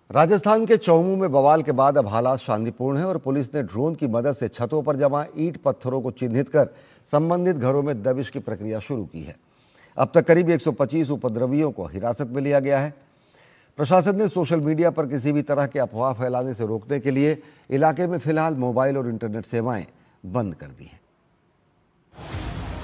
[SPEAKER 1] राजस्थान के चौमू में बवाल के बाद अब हालात शांतिपूर्ण हैं और पुलिस ने ड्रोन की मदद से छतों पर जमा ईंट पत्थरों को चिन्हित कर संबंधित घरों में दबिश की प्रक्रिया शुरू की है। अब तक करीब 125 उपद्रवियों को हिरासत में लिया गया है। प्रशासन ने सोशल मीडिया पर किसी भी तरह के अफवाह फैलाने से रोकने के लिए इलाके में फिलहाल मोबाइल और इंटरनेट सेवाएं बंद कर दी हैं।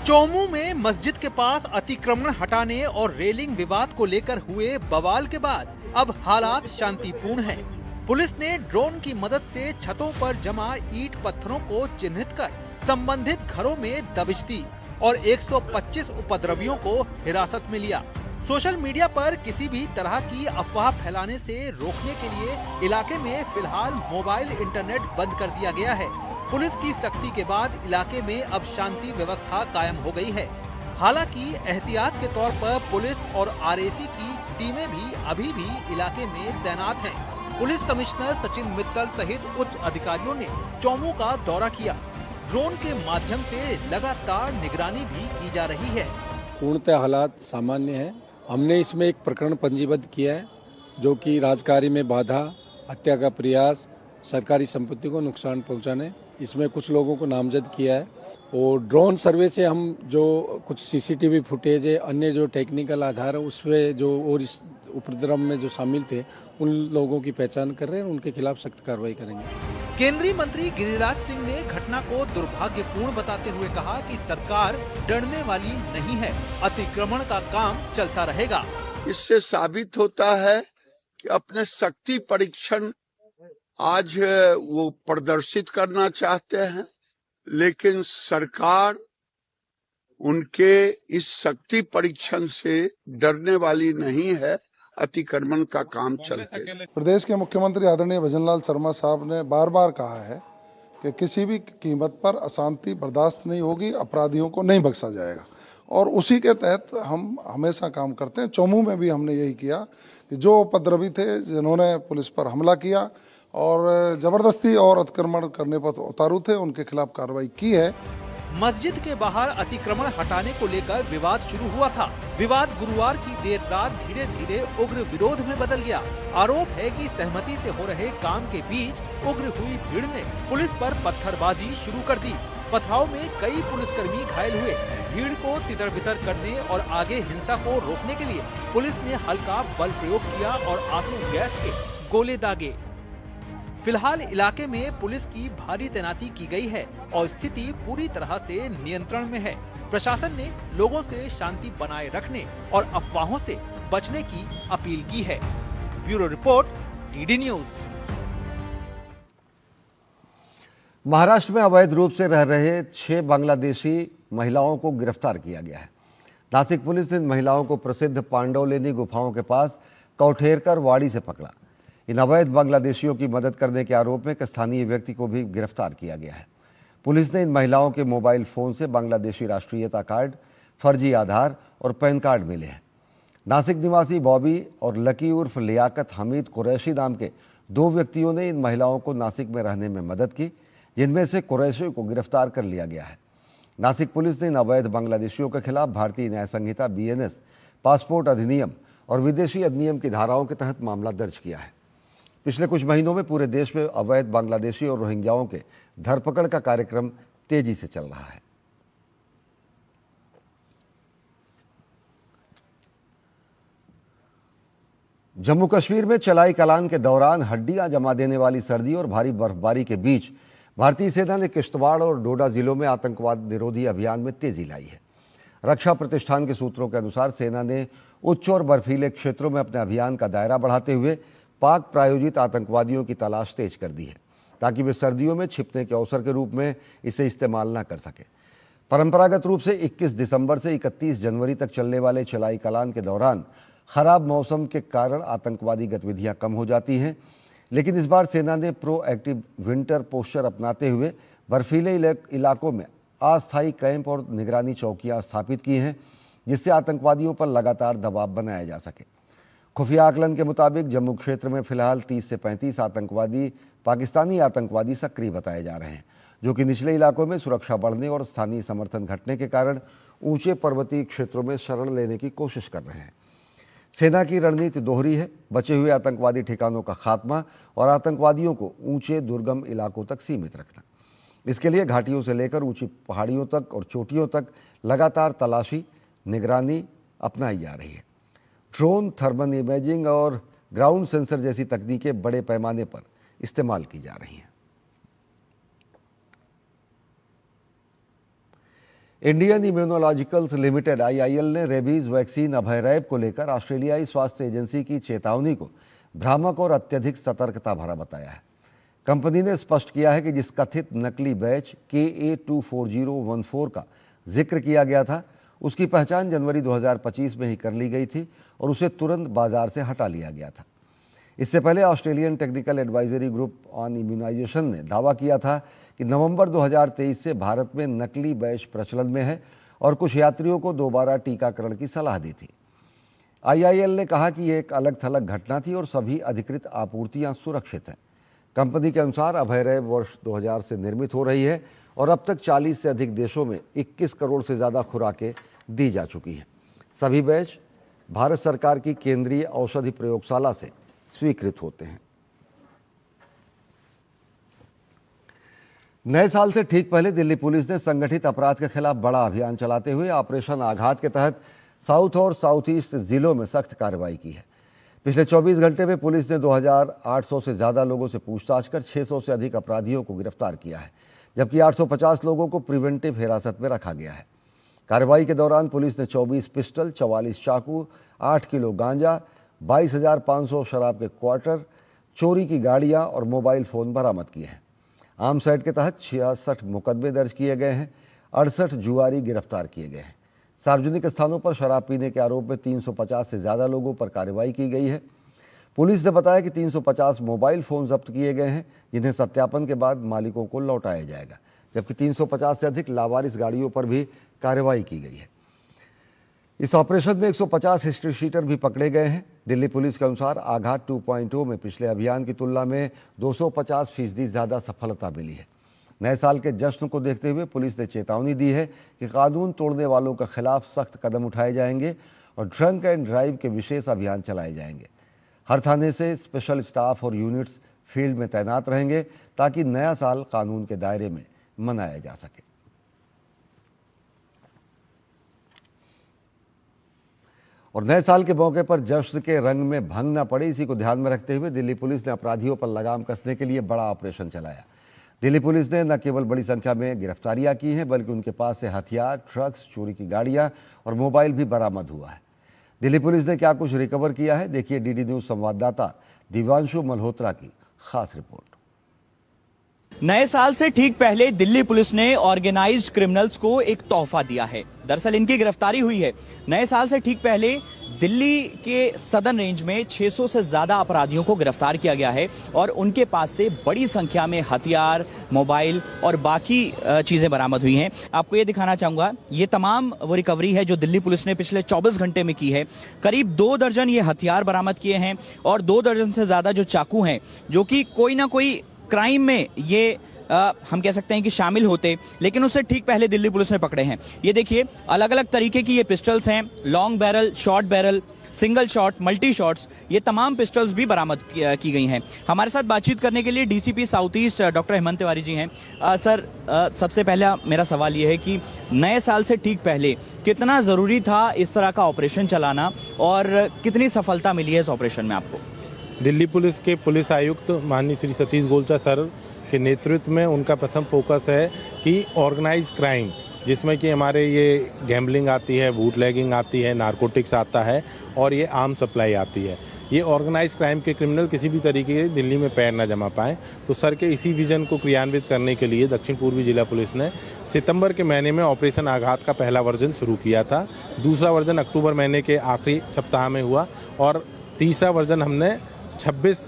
[SPEAKER 13] चौमू में मस्जिद के पास अतिक्रमण हटाने और रेलिंग विवाद को लेकर हुए बवाल के बाद अब हालात शांतिपूर्ण हैं। पुलिस ने ड्रोन की मदद से छतों पर जमा ईंट पत्थरों को चिन्हित कर संबंधित घरों में दबिश दी और 125 उपद्रवियों को हिरासत में लिया। सोशल मीडिया पर किसी भी तरह की अफवाह फैलाने से रोकने के लिए इलाके में फिलहाल मोबाइल इंटरनेट बंद कर दिया गया है। पुलिस की सख्ती के बाद इलाके में अब शांति व्यवस्था कायम हो गई है। हालांकि एहतियात के तौर पर पुलिस और RAC की टीमें भी अभी भी इलाके में तैनात हैं। पुलिस कमिश्नर सचिन मित्तल सहित उच्च अधिकारियों ने चौमू का दौरा किया। ड्रोन के माध्यम से लगातार निगरानी भी की जा रही है।
[SPEAKER 4] पूर्णतः हालात सामान्य है। हमने इसमें एक प्रकरण पंजीबद्ध किया है जो कि राजकार्य में बाधा, हत्या का प्रयास, सरकारी संपत्ति को नुकसान पहुंचाने, इसमें कुछ लोगों को नामजद किया है। और ड्रोन सर्वे से हम जो कुछ CCTV फुटेज है, अन्य जो टेक्निकल आधार है उसमें जो और इस उपद्रव में जो शामिल थे उन लोगों की पहचान कर रहे हैं, उनके खिलाफ सख्त कार्रवाई करेंगे।
[SPEAKER 13] केंद्रीय मंत्री गिरिराज सिंह ने घटना को दुर्भाग्यपूर्ण बताते हुए कहा कि सरकार डरने वाली नहीं है, अतिक्रमण का काम चलता रहेगा।
[SPEAKER 22] इससे साबित होता है कि अपने शक्ति परीक्षण आज वो प्रदर्शित करना चाहते हैं, लेकिन सरकार उनके इस शक्ति परीक्षण से डरने वाली नहीं है। अतिक्रमण का काम चलते।
[SPEAKER 23] प्रदेश के मुख्यमंत्री आदरणीय भजनलाल शर्मा साहब ने बार बार कहा है कि किसी भी कीमत पर अशांति बर्दाश्त नहीं होगी, अपराधियों को नहीं बख्शा जाएगा और उसी के तहत हम हमेशा काम करते हैं। चौमू में भी हमने यही किया कि जो उपद्रवी थे, जिन्होंने पुलिस पर हमला किया और जबरदस्ती और अतिक्रमण करने पर उतारू थे, उनके खिलाफ कार्रवाई की है।
[SPEAKER 13] मस्जिद के बाहर अतिक्रमण हटाने को लेकर विवाद शुरू हुआ था। विवाद गुरुवार की देर रात धीरे धीरे उग्र विरोध में बदल गया। आरोप है कि सहमति से हो रहे काम के बीच उग्र हुई भीड़ ने पुलिस पर पत्थरबाजी शुरू कर दी। पथराव में कई पुलिसकर्मी घायल हुए। भीड़ को तितर बितर करने और आगे हिंसा को रोकने के लिए पुलिस ने हल्का बल प्रयोग किया और आंसू गैस के गोले दागे। फिलहाल इलाके में पुलिस की भारी तैनाती की गई है और स्थिति पूरी तरह से नियंत्रण में है। प्रशासन ने लोगों से शांति बनाए रखने और अफवाहों से बचने की अपील की है। Bureau report, DD news.
[SPEAKER 1] Maharashtra में अवैध रूप से रह रहे 6 बांग्लादेशी महिलाओं को गिरफ्तार किया गया है। नासिक पुलिस ने इन महिलाओं को प्रसिद्ध पांडवलेनी गुफाओं के पास कौठेरकर वाड़ी से पकड़ा। इन अवैध बांग्लादेशियों की मदद करने के आरोप में एक स्थानीय व्यक्ति को भी गिरफ्तार किया गया है। पुलिस ने इन महिलाओं के मोबाइल फोन से बांग्लादेशी राष्ट्रीयता कार्ड, फर्जी आधार और पैन कार्ड मिले हैं। नासिक निवासी बॉबी और लकी उर्फ लियाकत हमीद कुरैशी नाम के 2 व्यक्तियों ने इन महिलाओं को नासिक में रहने में मदद की, जिनमें से कुरैशी को गिरफ्तार कर लिया गया है। नासिक पुलिस ने इन अवैध बांग्लादेशियों के खिलाफ भारतीय न्याय संहिता BNS, पासपोर्ट अधिनियम और विदेशी अधिनियम की धाराओं के तहत मामला दर्ज किया है। पिछले कुछ महीनों में पूरे देश में अवैध बांग्लादेशी और रोहिंग्याओं के धरपकड़ का कार्यक्रम तेजी से चल रहा है। जम्मू कश्मीर में चलाई कलान के दौरान हड्डियां जमा देने वाली सर्दी और भारी बर्फबारी के बीच भारतीय सेना ने किश्तवाड़ और डोडा जिलों में आतंकवाद निरोधी अभियान में तेजी लाई है। रक्षा प्रतिष्ठान के सूत्रों के अनुसार सेना ने उच्च और बर्फीले क्षेत्रों में अपने अभियान का दायरा बढ़ाते हुए पाक प्रायोजित आतंकवादियों की तलाश तेज कर दी है, ताकि वे सर्दियों में छिपने के अवसर के रूप में इसे इस्तेमाल न कर सके। परंपरागत रूप से 21 दिसंबर से 31 जनवरी तक चलने वाले चलाई कलान के दौरान खराब मौसम के कारण आतंकवादी गतिविधियां कम हो जाती हैं, लेकिन इस बार सेना ने प्रोएक्टिव विंटर पोस्चर अपनाते हुए बर्फीले इलाकों में अस्थायी कैंप और निगरानी चौकियां स्थापित की हैं, जिससे आतंकवादियों पर लगातार दबाव बनाया जा सके। खुफिया आकलन के मुताबिक जम्मू क्षेत्र में फिलहाल 30 से 35 पाकिस्तानी आतंकवादी सक्रिय बताए जा रहे हैं, जो कि निचले इलाकों में सुरक्षा बढ़ने और स्थानीय समर्थन घटने के कारण ऊंचे पर्वतीय क्षेत्रों में शरण लेने की कोशिश कर रहे हैं। सेना की रणनीति दोहरी है, बचे हुए आतंकवादी ठिकानों का खात्मा और आतंकवादियों को ऊंचे दुर्गम इलाकों तक सीमित रखना। इसके लिए घाटियों से लेकर ऊंची पहाड़ियों तक और चोटियों तक लगातार तलाशी निगरानी अपनाई जा रही है। ड्रोन, थर्मल इमेजिंग और ग्राउंड सेंसर जैसी तकनीकें बड़े पैमाने पर इस्तेमाल की जा रही हैं। इंडियन इम्यूनोलॉजिकल्स लिमिटेड IIL ने रेबीज वैक्सीन अभयरैब को लेकर ऑस्ट्रेलियाई स्वास्थ्य एजेंसी की चेतावनी को भ्रामक और अत्यधिक सतर्कता भरा बताया है। कंपनी ने स्पष्ट किया है कि जिस कथित नकली बैच KA24014 का जिक्र किया गया था, उसकी पहचान जनवरी 2025 में ही कर ली गई थी और उसे तुरंत बाजार से हटा लिया गया था। इससे पहले Australian technical advisory group on immunisation ने दावा किया था कि नवंबर 2023 से भारत में नकली बैच प्रचलन में है और कुछ यात्रियों को दोबारा टीकाकरण की सलाह दी थी। IIL ने कहा कि यह एक अलग थलग घटना थी और सभी अधिकृत आपूर्तियां सुरक्षित हैं। कंपनी के अनुसार अभयरैब वर्ष 2000 से निर्मित हो रही है और अब तक 40 से अधिक देशों में 21 करोड़ से ज़्यादा खुराकें दी जा चुकी हैं। सभी बैच भारत सरकार की केंद्रीय औषधि प्रयोगशाला से स्वीकृत होते हैं। नए साल से ठीक पहले दिल्ली पुलिस ने संगठित अपराध के खिलाफ बड़ा अभियान चलाते हुए ऑपरेशन आघात के तहत साउथ और साउथ ईस्ट जिलों में सख्त कार्रवाई की है। पिछले 24 घंटे में पुलिस ने 2800 से ज़्यादा लोगों से पूछताछ कर 600 से अधिक अपराधियों को गिरफ्तार किया है, जबकि 850 लोगों को प्रिवेंटिव हिरासत में रखा गया है। कार्रवाई के दौरान पुलिस ने 24 पिस्टल, 44 चाकू, 8 किलो गांजा, 22,500 शराब के क्वार्टर, चोरी की गाड़ियां और मोबाइल फ़ोन बरामद किए हैं। आर्म्स एक्ट के तहत 66 मुकदमे दर्ज किए गए हैं, 68 जुआरी गिरफ्तार किए गए हैं। सार्वजनिक स्थानों पर शराब पीने के आरोप में 350 से ज़्यादा लोगों पर कार्रवाई की गई है। पुलिस ने बताया कि 350 मोबाइल फ़ोन जब्त किए गए हैं, जिन्हें सत्यापन के बाद मालिकों को लौटाया जाएगा, जबकि 350 से अधिक लावारिस गाड़ियों पर भी कार्रवाई की गई है। इस ऑपरेशन में 150 हिस्ट्री शीटर भी पकड़े गए हैं। दिल्ली पुलिस के अनुसार आघात 2.0 में पिछले अभियान की तुलना में 250% ज़्यादा सफलता मिली है। नए साल के जश्न को देखते हुए पुलिस ने चेतावनी दी है कि कानून तोड़ने वालों के खिलाफ सख्त कदम उठाए जाएंगे और ड्रंक एंड ड्राइव के विशेष अभियान चलाए जाएंगे। हर थाने से स्पेशल स्टाफ और यूनिट्स फील्ड में तैनात रहेंगे ताकि नया साल कानून के दायरे में मनाया जा सके। और नए साल के मौके पर जश्न के रंग में भंग न पड़े, इसी को ध्यान में रखते हुए दिल्ली पुलिस ने अपराधियों पर लगाम कसने के लिए बड़ा ऑपरेशन चलाया। दिल्ली पुलिस ने न केवल बड़ी संख्या में गिरफ्तारियां की हैं, बल्कि उनके पास से हथियार, ट्रक्स, चोरी की गाड़ियां और मोबाइल भी बरामद हुआ है। दिल्ली पुलिस ने क्या कुछ रिकवर किया है, देखिए DD न्यूज संवाददाता दिव्यांशु मल्होत्रा की खास रिपोर्ट।
[SPEAKER 5] नए साल से ठीक पहले दिल्ली पुलिस ने ऑर्गेनाइज्ड क्रिमिनल्स को एक तोहफा दिया है। दरअसल इनकी गिरफ्तारी हुई है। नए साल से ठीक पहले दिल्ली के सदर्न रेंज में 600 से ज्यादा अपराधियों को गिरफ्तार किया गया है और उनके पास से बड़ी संख्या में हथियार, मोबाइल और बाकी चीजें बरामद हुई हैं। आपको ये दिखाना चाहूंगा, ये तमाम वो रिकवरी है जो दिल्ली पुलिस ने पिछले 24 घंटे में की है। करीब 2 दर्जन ये हथियार बरामद किए हैं और 2 दर्जन से ज्यादा जो चाकू हैं, जो कि कोई ना कोई क्राइम में ये हम कह सकते हैं कि शामिल होते, लेकिन उससे ठीक पहले दिल्ली पुलिस ने पकड़े हैं। ये देखिए, अलग अलग तरीके की ये पिस्टल्स हैं, long barrel, short barrel, single shot, multi shots, ये तमाम पिस्टल्स भी बरामद की गई हैं। हमारे साथ बातचीत करने के लिए DCP south east doctor Hemant Tiwari ji हैं। सर, सबसे पहला मेरा सवाल ये है कि नए साल से ठीक पहले कितना ज़रूरी था इस तरह का ऑपरेशन चलाना और कितनी सफलता मिली है इस ऑपरेशन में आपको?
[SPEAKER 2] दिल्ली पुलिस के पुलिस आयुक्त माननीय श्री सतीश गोलचा सर के नेतृत्व में उनका प्रथम फोकस है कि ऑर्गेनाइज क्राइम, जिसमें कि हमारे ये गैम्बलिंग आती है, बूटलेगिंग आती है, नारकोटिक्स आता है और ये आर्म सप्लाई आती है, ये ऑर्गेनाइज क्राइम के क्रिमिनल किसी भी तरीके के दिल्ली में पैर न जमा पाएँ। तो सर के इसी विजन को क्रियान्वित करने के लिए दक्षिण पूर्वी जिला पुलिस ने सितंबर के महीने में ऑपरेशन आघात का पहला वर्जन शुरू किया था। दूसरा वर्जन अक्टूबर महीने के आखिरी सप्ताह में हुआ और तीसरा वर्जन हमने 26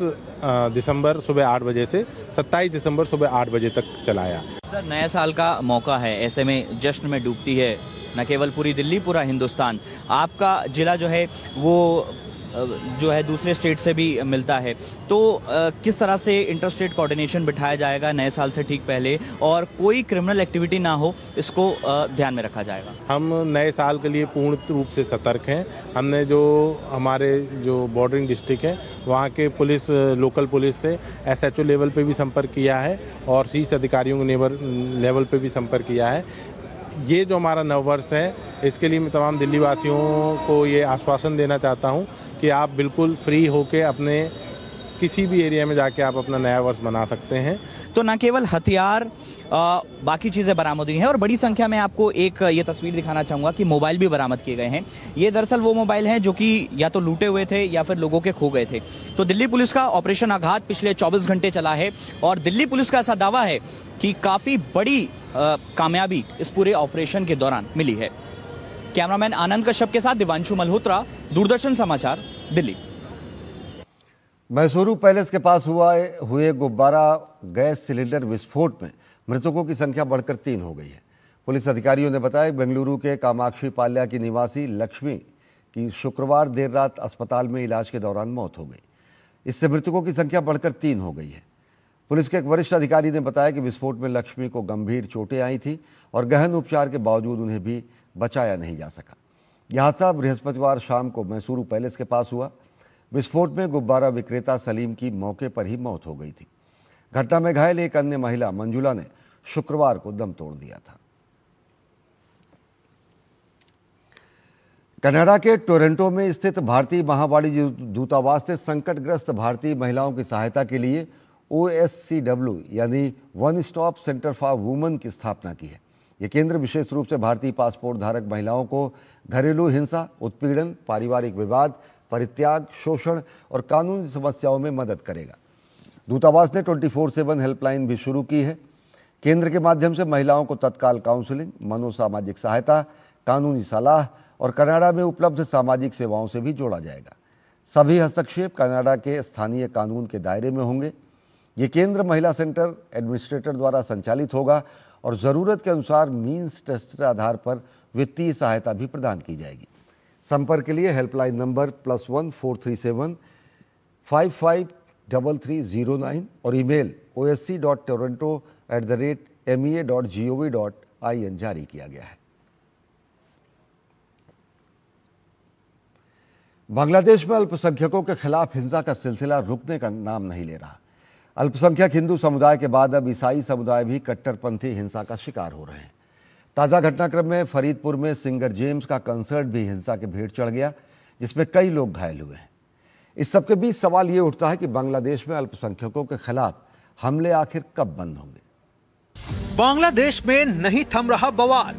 [SPEAKER 2] दिसंबर सुबह 8 बजे से 27 दिसंबर सुबह 8 बजे तक चलाया।
[SPEAKER 5] सर, नए साल का मौका है, ऐसे में जश्न में डूबती है न केवल पूरी दिल्ली, पूरा हिंदुस्तान। आपका जिला जो है वो जो है दूसरे स्टेट से भी मिलता है, तो किस तरह से इंटर स्टेट कोऑर्डिनेशन बिठाया जाएगा नए साल से ठीक पहले और कोई क्रिमिनल एक्टिविटी ना हो, इसको ध्यान में रखा जाएगा?
[SPEAKER 2] हम नए साल के लिए पूर्ण रूप से सतर्क हैं। हमने जो हमारे जो बॉर्डरिंग डिस्ट्रिक्ट है वहाँ के पुलिस, लोकल पुलिस से SHO लेवल पे भी संपर्क किया है और शीर्ष अधिकारियों के लेवल पे भी संपर्क किया है। ये जो हमारा नववर्ष है, इसके लिए मैं तमाम दिल्ली वासियों को ये आश्वासन देना चाहता हूँ कि आप बिल्कुल फ्री होके अपने किसी भी एरिया में जाके आप अपना नया वर्ष मना सकते हैं।
[SPEAKER 5] तो न केवल हथियार, बाकी चीज़ें बरामद हुई हैं और बड़ी संख्या में आपको एक ये तस्वीर दिखाना चाहूँगा कि मोबाइल भी बरामद किए गए हैं। ये दरअसल वो मोबाइल हैं जो कि या तो लूटे हुए थे या फिर लोगों के खो गए थे। तो दिल्ली पुलिस का ऑपरेशन आघात पिछले 24 घंटे चला है और दिल्ली पुलिस का ऐसा दावा है कि काफ़ी बड़ी कामयाबी इस पूरे ऑपरेशन के दौरान मिली है। कैमरामैन आनंद कश्यप के साथ दिवांशु मल्होत्रा, दूरदर्शन समाचार, दिल्ली।
[SPEAKER 1] मैसूरू पैलेस के पास हुए गुब्बारा गैस सिलेंडर विस्फोट में मृतकों की संख्या बढ़कर 3 हो गई है। पुलिस अधिकारियों ने बताया बेंगलुरु के कामाक्षी पाल्या की निवासी लक्ष्मी की शुक्रवार देर रात अस्पताल में इलाज के दौरान मौत हो गई। इससे मृतकों की संख्या बढ़कर 3 हो गई है। पुलिस के एक वरिष्ठ अधिकारी ने बताया कि विस्फोट में लक्ष्मी को गंभीर चोटें आई थी और गहन उपचार के बावजूद उन्हें भी बचाया नहीं जा सका। यह हादसा बृहस्पतिवार शाम को मैसूरू पैलेस के पास हुआ। विस्फोट में गुब्बारा विक्रेता सलीम की मौके पर ही मौत हो गई थी। घटना में घायल एक अन्य महिला मंजुला ने शुक्रवार को दम तोड़ दिया था। कनाडा के टोरंटो में स्थित भारतीय महावाणिज्य दूतावास ने संकटग्रस्त भारतीय महिलाओं की सहायता के लिए OSCW यानी one stop centre for women की स्थापना की है। यह केंद्र विशेष रूप से भारतीय पासपोर्ट धारक महिलाओं को घरेलू हिंसा, उत्पीड़न, पारिवारिक विवाद, परित्याग, शोषण और कानूनी समस्याओं में मदद करेगा। दूतावास ने 24/7 हेल्पलाइन भी शुरू की है। केंद्र के माध्यम से महिलाओं को तत्काल काउंसलिंग, मनोसामाजिक सहायता, कानूनी सलाह और कनाडा में उपलब्ध सामाजिक सेवाओं से भी जोड़ा जाएगा। सभी हस्तक्षेप कनाडा के स्थानीय कानून के दायरे में होंगे। ये केंद्र महिला सेंटर एडमिनिस्ट्रेटर द्वारा संचालित होगा और ज़रूरत के अनुसार मीन्स टेस्ट आधार पर वित्तीय सहायता भी प्रदान की जाएगी। संपर्क के लिए हेल्पलाइन नंबर +1 437 553309 और ईमेल osc.toronto@mea.gov.in जारी किया गया है। बांग्लादेश में अल्पसंख्यकों के खिलाफ हिंसा का सिलसिला रुकने का नाम नहीं ले रहा। अल्पसंख्यक हिंदू समुदाय के बाद अब ईसाई समुदाय भी कट्टरपंथी हिंसा का शिकार हो रहे हैं। ताज़ा घटनाक्रम में फरीदपुर में सिंगर जेम्स का कंसर्ट भी हिंसा के भेंट चढ़ गया, जिसमें कई लोग घायल हुए हैं। इस सबके बीच सवाल ये उठता है कि बांग्लादेश में अल्पसंख्यकों के खिलाफ हमले आखिर कब बंद होंगे।
[SPEAKER 13] बांग्लादेश में नहीं थम रहा बवाल।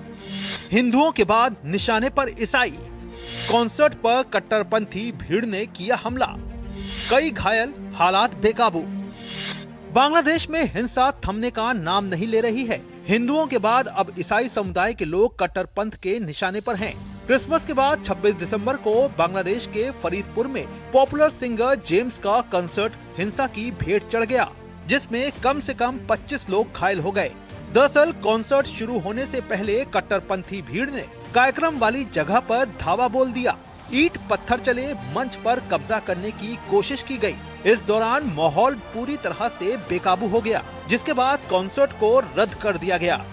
[SPEAKER 13] हिंदुओं के बाद निशाने पर ईसाई। कॉन्सर्ट पर कट्टरपंथी भीड़ ने किया हमला, कई घायल, हालात बेकाबू। बांग्लादेश में हिंसा थमने का नाम नहीं ले रही है। हिंदुओं के बाद अब ईसाई समुदाय के लोग कट्टरपंथ के निशाने पर हैं। क्रिसमस के बाद 26 दिसंबर को बांग्लादेश के फरीदपुर में पॉपुलर सिंगर जेम्स का कंसर्ट हिंसा की भेंट चढ़ गया, जिसमें कम से कम 25 लोग घायल हो गए। दरअसल कॉन्सर्ट शुरू होने से पहले कट्टरपंथी भीड़ ने कार्यक्रम वाली जगह पर धावा बोल दिया। ईंट पत्थर चले मंच पर कब्जा करने की कोशिश की गई। इस दौरान माहौल पूरी तरह से बेकाबू हो गया, जिसके बाद कॉन्सर्ट को रद्द कर दिया गया।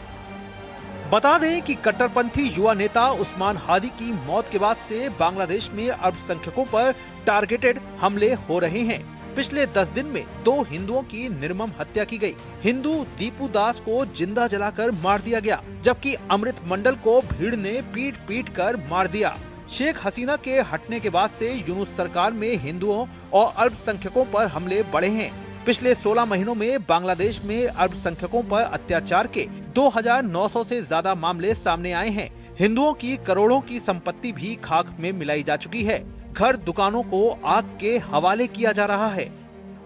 [SPEAKER 13] बता दें कि कट्टरपंथी युवा नेता उस्मान हादी की मौत के बाद से बांग्लादेश में अल्पसंख्यकों पर टारगेटेड हमले हो रहे हैं। पिछले 10 दिन में 2 हिंदुओं की निर्मम हत्या की गई। हिंदू दीपू दास को जिंदा जलाकर मार दिया गया, जबकि अमृत मंडल को भीड़ ने पीट पीट कर मार दिया। शेख हसीना के हटने के बाद से यूनुस सरकार में हिंदुओं और अल्पसंख्यकों पर हमले बढ़े हैं। पिछले 16 महीनों में बांग्लादेश में अल्पसंख्यकों पर अत्याचार के 2900 से ज्यादा मामले सामने आए हैं। हिंदुओं की करोड़ों की संपत्ति भी खाक में मिलाई जा चुकी है। घर दुकानों को आग के हवाले किया जा रहा है।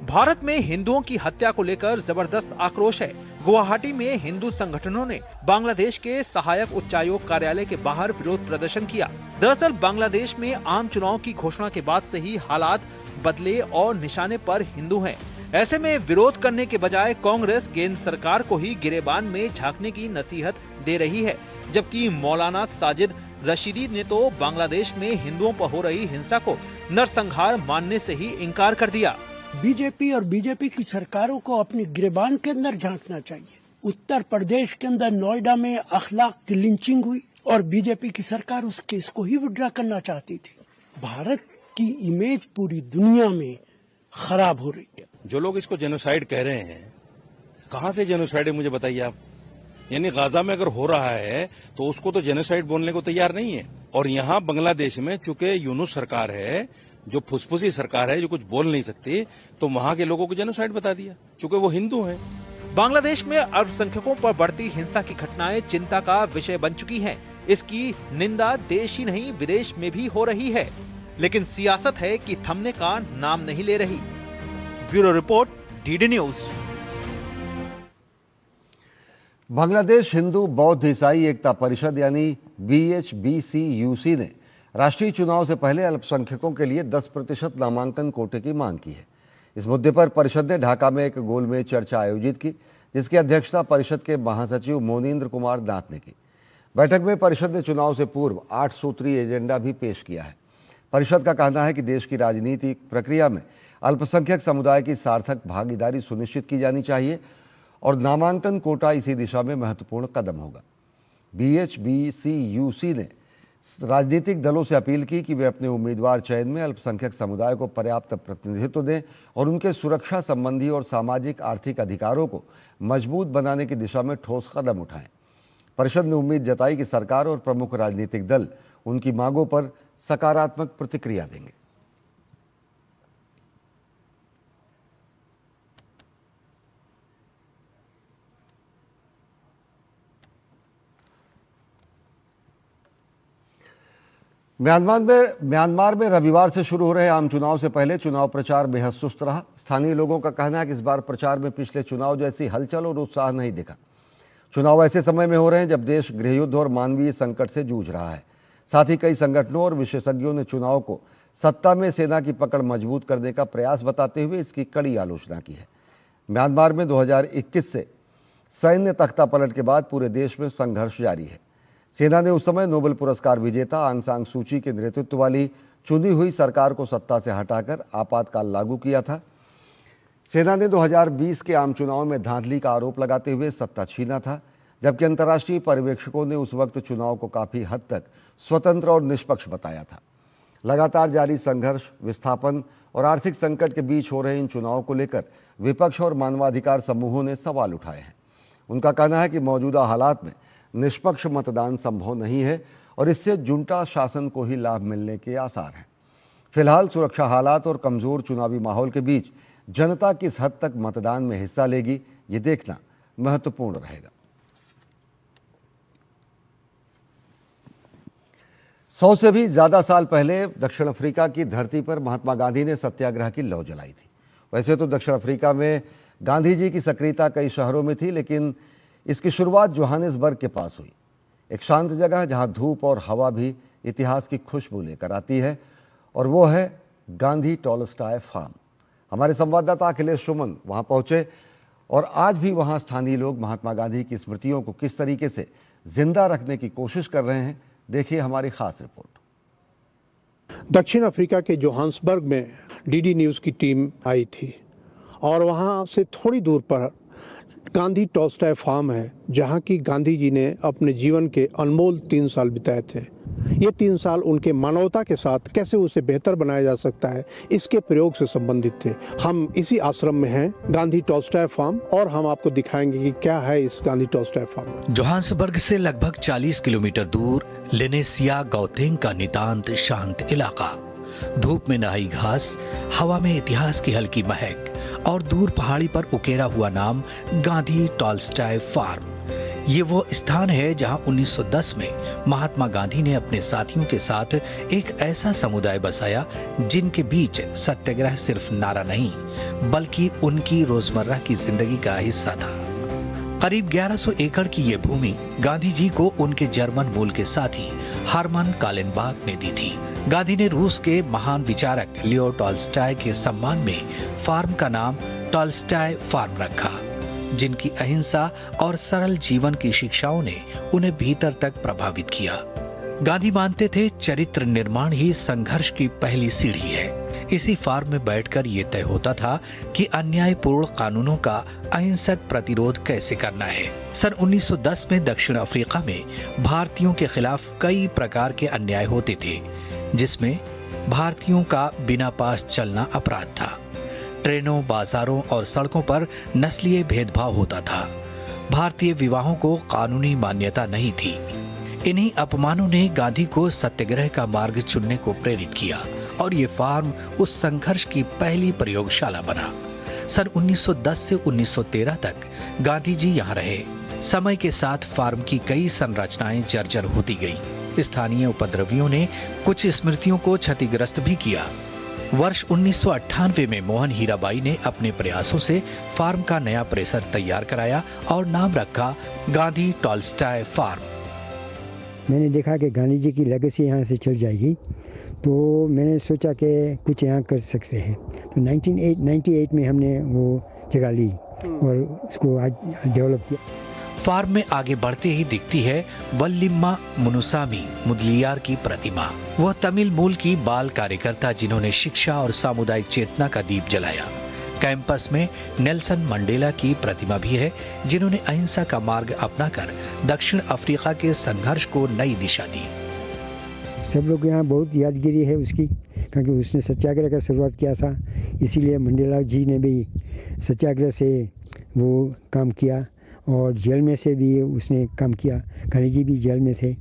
[SPEAKER 13] भारत में हिंदुओं की हत्या को लेकर जबरदस्त आक्रोश है। गुवाहाटी में हिंदू संगठनों ने बांग्लादेश के सहायक उच्चायोग कार्यालय के बाहर विरोध प्रदर्शन किया। दरअसल बांग्लादेश में आम चुनाव की घोषणा के बाद से ही हालात बदले और निशाने पर हिंदू हैं। ऐसे में विरोध करने के बजाय कांग्रेस केंद्र सरकार को ही गिरेबान में झांकने की नसीहत दे रही है, जबकि मौलाना साजिद रशीदी ने तो बांग्लादेश में हिंदुओं पर हो रही हिंसा को नरसंहार मानने से ही इनकार कर दिया।
[SPEAKER 6] बीजेपी और बीजेपी की सरकारों को अपनी गिरेबान के अंदर झांकना चाहिए। उत्तर प्रदेश के अंदर नोएडा में अखलाक की लिंचिंग हुई और बीजेपी की सरकार उस केस को ही विड्रॉ करना चाहती थी। भारत की इमेज पूरी दुनिया में खराब हो रही है।
[SPEAKER 7] जो लोग इसको जेनोसाइड कह रहे हैं, कहां से जेनोसाइड है मुझे बताइए आप। यानी गाजा में अगर हो रहा है तो उसको तो जेनोसाइड बोलने को तैयार नहीं है। और यहाँ बांग्लादेश में चूंकि यूनुस सरकार है, जो फुसफुसी सरकार है, जो कुछ बोल नहीं सकती, तो वहां के लोगों को जेनोसाइड बता दिया, चूंकि वो हिंदू हैं।
[SPEAKER 13] बांग्लादेश में अल्पसंख्यकों पर बढ़ती हिंसा की घटनाएं चिंता का विषय बन चुकी हैं। इसकी निंदा देश ही नहीं विदेश में भी हो रही है, लेकिन सियासत है कि थमने का नाम नहीं ले रही। Bureau report, DD news.
[SPEAKER 1] Bangladesh Hindu बौद्ध ईसाई एकता परिषद यानी BHBCUC ने राष्ट्रीय चुनाव से पहले अल्पसंख्यकों के लिए 10% नामांकन कोटे की मांग की है। इस मुद्दे पर परिषद ने ढाका में एक गोलमेज चर्चा आयोजित की, जिसकी अध्यक्षता परिषद के महासचिव मोनींद्र कुमार दास ने की। बैठक में परिषद ने चुनाव से पूर्व 8 सूत्रीय एजेंडा भी पेश किया है। परिषद का कहना है कि देश की राजनीतिक प्रक्रिया में अल्पसंख्यक समुदाय की सार्थक भागीदारी सुनिश्चित की जानी चाहिए और नामांकन कोटा इसी दिशा में महत्वपूर्ण कदम होगा। BHBCUC ने राजनीतिक दलों से अपील की कि वे अपने उम्मीदवार चयन में अल्पसंख्यक समुदाय को पर्याप्त प्रतिनिधित्व दें और उनके सुरक्षा संबंधी और सामाजिक आर्थिक अधिकारों को मजबूत बनाने की दिशा में ठोस कदम उठाएं। परिषद ने उम्मीद जताई कि सरकार और प्रमुख राजनीतिक दल उनकी मांगों पर सकारात्मक प्रतिक्रिया देंगे। म्यांमार में रविवार से शुरू हो रहे आम चुनाव से पहले चुनाव प्रचार बेहद सुस्त रहा। स्थानीय लोगों का कहना है कि इस बार प्रचार में पिछले चुनाव जैसी हलचल और उत्साह नहीं दिखा। चुनाव ऐसे समय में हो रहे हैं जब देश गृहयुद्ध और मानवीय संकट से जूझ रहा है। साथ ही कई संगठनों और विशेषज्ञों ने चुनाव को सत्ता में सेना की पकड़ मजबूत करने का प्रयास बताते हुए इसकी कड़ी आलोचना की है। म्यांमार में 2021 से सैन्य तख्तापलट के बाद पूरे देश में संघर्ष जारी है। सेना ने उस समय नोबेल पुरस्कार विजेता आंग सान सू की के नेतृत्व वाली चुनी हुई सरकार को सत्ता से हटाकर आपातकाल लागू किया था। सेना ने 2020 के आम चुनाव में धांधली का आरोप लगाते हुए सत्ता छीना था, जबकि अंतर्राष्ट्रीय पर्यवेक्षकों ने उस वक्त चुनाव को काफ़ी हद तक स्वतंत्र और निष्पक्ष बताया था। लगातार जारी संघर्ष, विस्थापन और आर्थिक संकट के बीच हो रहे इन चुनावों को लेकर विपक्ष और मानवाधिकार समूहों ने सवाल उठाए हैं। उनका कहना है कि मौजूदा हालात में निष्पक्ष मतदान संभव नहीं है और इससे जुंटा शासन को ही लाभ मिलने के आसार हैं। फिलहाल सुरक्षा हालात और कमजोर चुनावी माहौल के बीच जनता किस हद तक मतदान में हिस्सा लेगी, ये देखना महत्वपूर्ण रहेगा। 100 से भी ज़्यादा साल पहले दक्षिण अफ्रीका की धरती पर महात्मा गांधी ने सत्याग्रह की लौ जलाई थी। वैसे तो दक्षिण अफ्रीका में गांधी जी की सक्रियता कई शहरों में थी, लेकिन इसकी शुरुआत जोहानिसबर्ग के पास हुई, एक शांत जगह जहां धूप और हवा भी इतिहास की खुशबू लेकर आती है, और वो है गांधी टॉलस्टॉय फार्म। हमारे संवाददाता अखिलेश सुमन वहां पहुंचे और आज भी वहां स्थानीय लोग महात्मा गांधी की स्मृतियों को किस तरीके से जिंदा रखने की कोशिश कर रहे हैं, देखिए हमारी खास रिपोर्ट।
[SPEAKER 8] दक्षिण अफ्रीका के जोहान्सबर्ग में डीडी न्यूज़ की टीम आई थी और वहाँ से थोड़ी दूर पर गांधी टॉल्स्टॉय फार्म है, जहाँ की गांधी जी ने अपने जीवन के अनमोल 3 साल बिताए थे। ये 3 साल उनके मानवता के साथ कैसे उसे बेहतर बनाया जा सकता है, इसके प्रयोग से संबंधित थे। हम इसी आश्रम में हैं, गांधी टॉल्स्टॉय फार्म, और हम आपको दिखाएंगे कि क्या है इस गांधी टॉल्स्टॉय फार्म में।
[SPEAKER 13] जोहान्सबर्ग से लगभग 40 किलोमीटर दूर लेनेसिया गाउतेंग का नितांत शांत इलाका। धूप में नहाई घास, हवा में इतिहास की हल्की महक और दूर पहाड़ी पर उकेरा हुआ नाम गांधी टॉल्स्टॉय फार्म। ये वो स्थान है जहां 1910 में महात्मा गांधी ने अपने साथियों के साथ एक ऐसा समुदाय बसाया जिनके बीच सत्याग्रह सिर्फ नारा नहीं बल्कि उनकी रोजमर्रा की जिंदगी का हिस्सा था। करीब 1100 एकड़ की ये भूमि गांधी जी को उनके जर्मन मूल के साथी हरमन कालेनबाग ने दी थी। गांधी ने रूस के महान विचारक लियो टॉल्स्टॉय के सम्मान में फार्म का नाम टॉल्स्टॉय फार्म रखा, जिनकी अहिंसा और सरल जीवन की शिक्षाओं ने उन्हें भीतर तक प्रभावित किया। गांधी मानते थे चरित्र निर्माण ही संघर्ष की पहली सीढ़ी है। इसी फार्म में बैठकर ये तय होता था कि अन्यायपूर्ण कानूनों का अहिंसक प्रतिरोध कैसे करना है। सन 1910 में दक्षिण अफ्रीका में भारतीयों के खिलाफ कई प्रकार के अन्याय होते थे, जिसमें भारतीयों का बिना पास चलना अपराध था। ट्रेनों, बाजारों और सड़कों पर नस्लीय भेदभाव होता था। भारतीय विवाहों को कानूनी मान्यता नहीं थी। इन्हीं अपमानों ने गांधी को सत्याग्रह का मार्ग चुनने को प्रेरित किया और ये फार्म उस संघर्ष की पहली प्रयोगशाला बना। सन 1910 से 1913 तक गांधी जी यहाँ रहे। समय के साथ फार्म की कई संरचनाएं जर्जर होती गईं। स्थानीय उपद्रवियों ने कुछ स्मृतियों को क्षतिग्रस्त भी किया। वर्ष 1998 में मोहन हीराबाई ने अपने प्रयासों से फार्म का नया परिसर तैयार कराया और नाम रखा गांधी टॉल्स्टॉय फार्म।
[SPEAKER 9] मैंने देखा कि गांधी जी की लेगेसी यहाँ से चल जाएगी, तो मैंने सोचा कि कुछ यहाँ कर सकते हैं। तो 1998 में हमने वो जगह ली और उसको आज डेवलप किया।
[SPEAKER 13] फार्म में आगे बढ़ते ही दिखती है वल्लिम्मा मुनुसामी मुदलियार की प्रतिमा। वह तमिल मूल की बाल कार्यकर्ता जिन्होंने शिक्षा और सामुदायिक चेतना का दीप जलाया। कैंपस में नेल्सन मंडेला की प्रतिमा भी है, जिन्होंने अहिंसा का मार्ग अपनाकर दक्षिण अफ्रीका के संघर्ष को नई दिशा दी।
[SPEAKER 9] सब लोग यहाँ बहुत यादगिरी है उसकी, क्योंकि उसने सत्याग्रह का शुरुआत किया था। इसीलिए मंडेला जी ने भी सत्याग्रह से वो काम किया और जेल में से भी उसने काम किया। गांधी जी भी जेल में थे।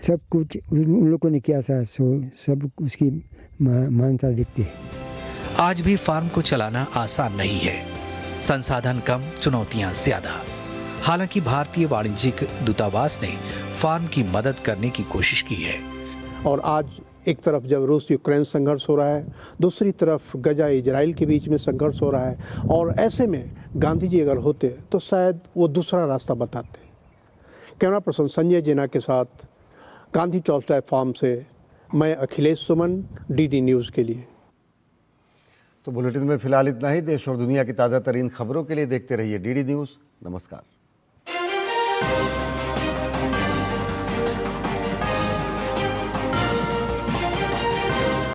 [SPEAKER 9] सब कुछ उन लोगों ने किया था, सो सब उसकी मान्यता दिखती है।
[SPEAKER 13] आज भी फार्म को चलाना आसान नहीं है। संसाधन कम, चुनौतियां ज्यादा। हालांकि भारतीय वाणिज्यिक दूतावास ने फार्म की मदद करने की कोशिश की है।
[SPEAKER 8] और आज एक तरफ जब रूस यूक्रेन संघर्ष हो रहा है, दूसरी तरफ गजा इजराइल के बीच में संघर्ष हो रहा है, और ऐसे में गांधी जी अगर होते तो शायद वो दूसरा रास्ता बताते। कैमरा पर्सन संजय जेना के साथ गांधी टॉल्स्टॉय फार्म से मैं अखिलेश सुमन, डीडी न्यूज़ के लिए।
[SPEAKER 1] तो बुलेटिन में फिलहाल इतना ही। देश और दुनिया की ताज़ा तरीन खबरों के लिए देखते रहिए डीडी न्यूज़। नमस्कार।